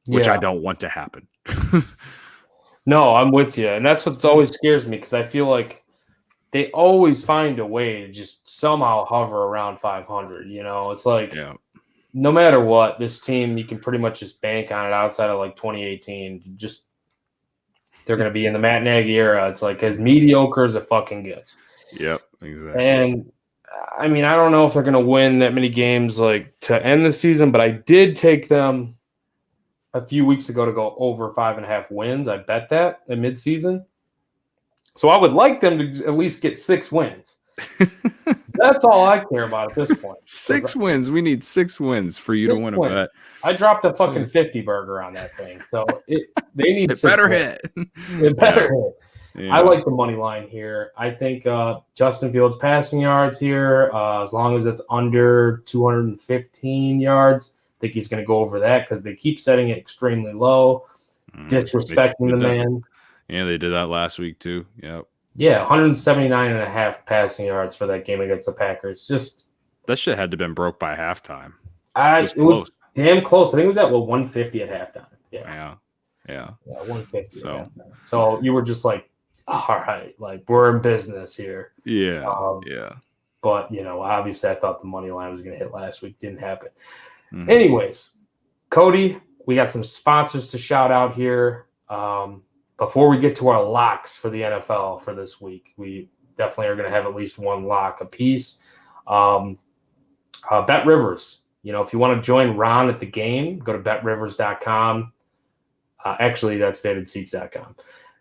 S2: Which I don't want to happen.
S1: No, I'm with you. And that's what always scares me because I feel like they always find a way to just somehow hover around 500. It's like no matter what, this team, you can pretty much just bank on it outside of like 2018. They're going to be in the Matt Nagy era. It's like as mediocre as it fucking gets.
S2: Yep, exactly.
S1: And I mean, I don't know if they're going to win that many games like to end the season, but I did take them a few weeks ago to go over 5.5 wins. I bet that in midseason. So I would like them to at least get 6 wins. That's all I care about at this point.
S2: 6 wins. We need 6 wins for you to win a bet.
S1: I dropped a fucking 50 burger on that thing. So they need
S2: it better hit.
S1: It better hit. Yeah. I like the money line here. I think Justin Fields passing yards here, as long as it's under 215 yards, I think he's going to go over that because they keep setting it extremely low, disrespecting the man.
S2: Yeah, they did that last week too. Yep.
S1: Yeah, 179.5 passing yards for that game against the Packers. Just
S2: that shit had to have been broke by halftime.
S1: It was damn close. I think it was at 150 at halftime.
S2: Yeah.
S1: 150. So you were just like, all right, like we're in business here.
S2: Yeah.
S1: But obviously I thought the money line was going to hit last week. Didn't happen. Mm-hmm. Anyways, Cody, we got some sponsors to shout out here. Before we get to our locks for the NFL for this week, we definitely are going to have at least one lock apiece. Bet Rivers. If you want to join Ron at the game, go to betrivers.com. Actually, that's vividseats.com.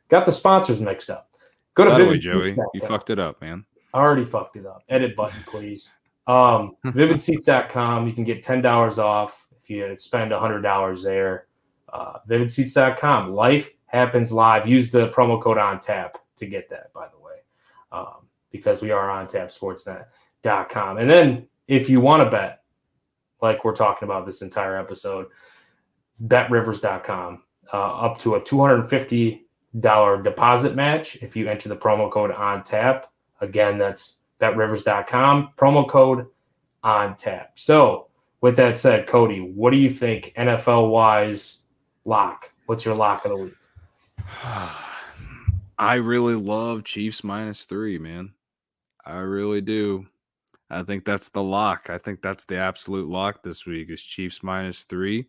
S1: Got the sponsors mixed up. Go to
S2: By the way, Joey, you fucked it up, man.
S1: I already fucked it up. Edit button, please. Vividseats.com. You can get $10 off if you spend $100 there. Vividseats.com. Life happens live. Use the promo code ONTAP to get that, by the way, because we are ONTAPSportsnet.com. And then if you want to bet, like we're talking about this entire episode, betrivers.com. Up to a $250 deposit match if you enter the promo code ONTAP. Again, that's betrivers.com, promo code ONTAP. So with that said, Cody, what do you think NFL-wise lock? What's your lock of the week?
S2: I really love Chiefs -3, man. I really do. I think that's the lock. I think that's the absolute lock this week is Chiefs -3.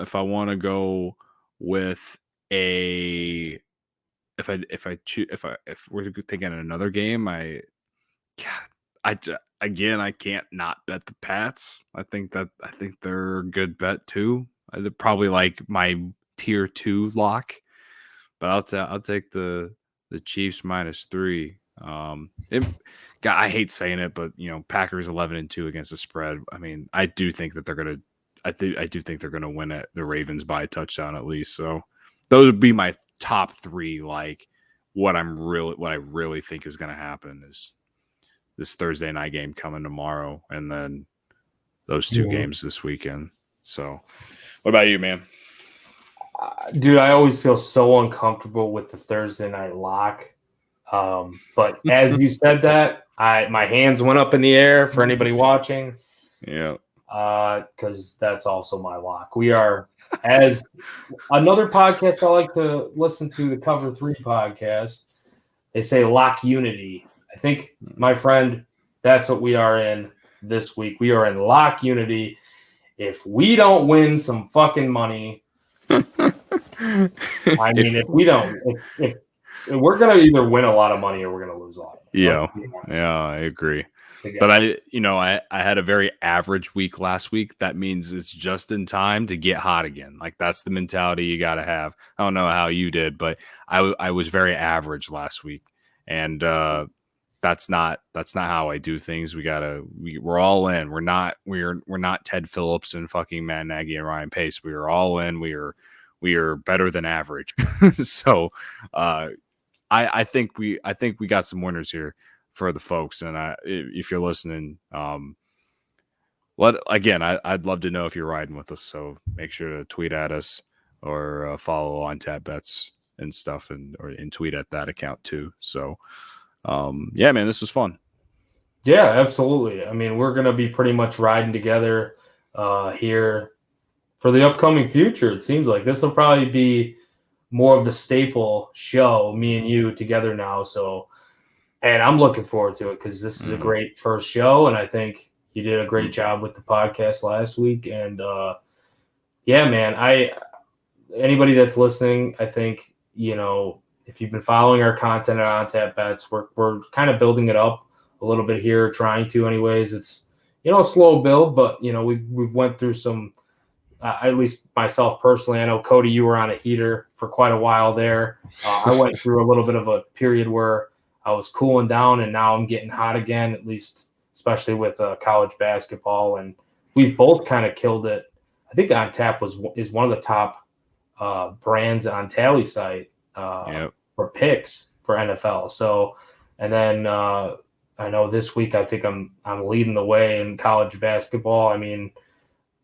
S2: If I want to go with a if we're taking another game, again I can't not bet the Pats. I think they're a good bet too. They're probably like my tier 2 lock, but I'll take the Chiefs -3. I hate saying it, but Packers 11-2 against the spread. I mean, I do think that they're gonna. I do think they're gonna win it. The Ravens by a touchdown at least. So those would be my top 3. Like what I really think is gonna happen is this Thursday night game coming tomorrow, and then those 2 games this weekend. So, what about you, man?
S1: Dude, I always feel so uncomfortable with the Thursday night lock. But as you said that, my hands went up in the air for anybody watching.
S2: Yeah.
S1: Because that's also my lock. We are, as another podcast I like to listen to, the Cover 3 podcast, they say lock unity. I think, my friend, that's what we are in this week. We are in lock unity. If we don't win some fucking money, I mean, if we don't, if we're going to either win a lot of money or we're going to lose a lot of money.
S2: Yeah, I agree. But I had a very average week last week. That means it's just in time to get hot again. Like that's the mentality you got to have. I don't know how you did, but I was very average last week, and that's not how I do things. We're all in. We're not Ted Phillips and fucking Matt Nagy and Ryan Pace. We are all in. We are better than average. So I think we got some winners here for the folks. And if you're listening, I'd love to know if you're riding with us. So make sure to tweet at us or follow on Tap Bets and stuff, and tweet at that account too. So yeah, man, this was fun.
S1: Yeah, absolutely. I mean, we're gonna be pretty much riding together here for the upcoming future. It seems like this will probably be more of the staple show, me and you together now. So. And I'm looking forward to it because this is a great first show, and I think you did a great job with the podcast last week. And yeah, man, anybody that's listening, I think if you've been following our content on Tap Bets, we're kind of building it up a little bit here, trying to, anyways. It's a slow build, but we've went through some. At least myself personally, I know Cody, you were on a heater for quite a while there. I went through a little bit of a period where I was cooling down, and now I'm getting hot again, at least, especially with college basketball. And we've both kind of killed it. I think On Tap is one of the top brands on Tally site for picks for NFL. So, and then I know this week I think I'm leading the way in college basketball. I mean,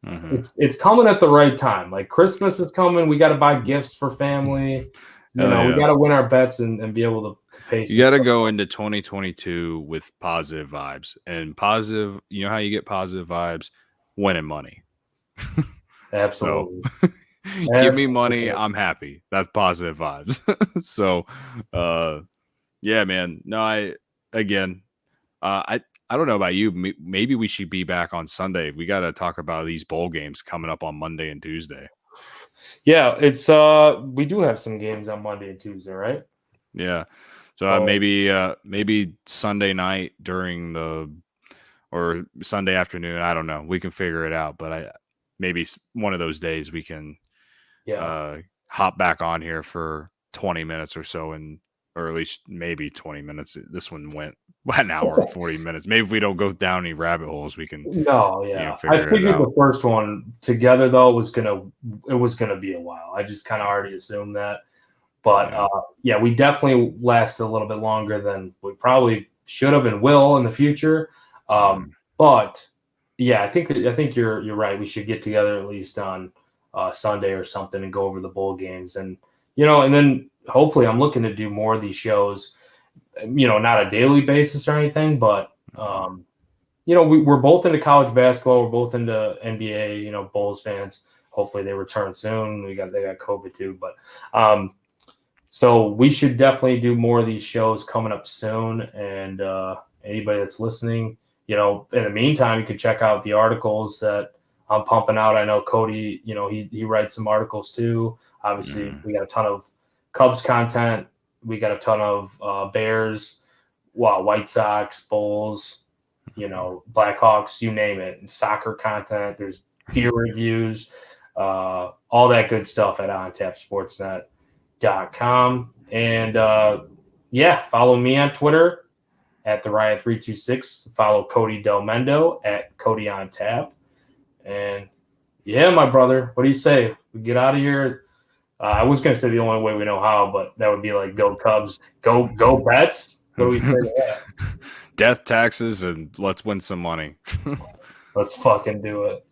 S1: it's coming at the right time. Like Christmas is coming. We got to buy gifts for family. We got to win our bets and be able to pay.
S2: You got to go into 2022 with positive vibes, and positive. You know how you get positive vibes? Winning money.
S1: Absolutely.
S2: So, give me money. I'm happy. That's positive vibes. So, yeah, man. No, I don't know about you. Maybe we should be back on Sunday. We got to talk about these bowl games coming up on Monday and Tuesday.
S1: Yeah, it's we do have some games on Monday and Tuesday, right?
S2: Yeah. So maybe Sunday night or Sunday afternoon. I don't know. We can figure it out, but maybe one of those days we can hop back on here for 20 minutes or so, or at least maybe 20 minutes. This one went an hour and 40 minutes. Maybe if we don't go down any rabbit holes, we can.
S1: No, yeah. I figured the first one together though was gonna be a while. I just kind of already assumed that. But we definitely lasted a little bit longer than we probably should have and will in the future. But yeah, I think you're right. We should get together at least on Sunday or something and go over the bowl games, and and then hopefully I'm looking to do more of these shows. Not a daily basis or anything, but we're both into college basketball. We're both into NBA. Bulls fans. Hopefully they return soon. They got COVID too, but so we should definitely do more of these shows coming up soon. And anybody that's listening, in the meantime, you can check out the articles that I'm pumping out. I know Cody, he writes some articles too. Obviously, we got a ton of Cubs content. We got a ton of Bears, White Sox, Bulls, Blackhawks, you name it. Soccer content. There's beer reviews, all that good stuff at ontapsportsnet.com. And follow me on Twitter at the Riot326. Follow Cody Del Mendo at Cody on Tap. And my brother, what do you say? We get out of here. I was going to say the only way we know how, but that would be like go Cubs, go Bets. What do we say to that?
S2: Death, taxes, and let's win some money.
S1: Let's fucking do it.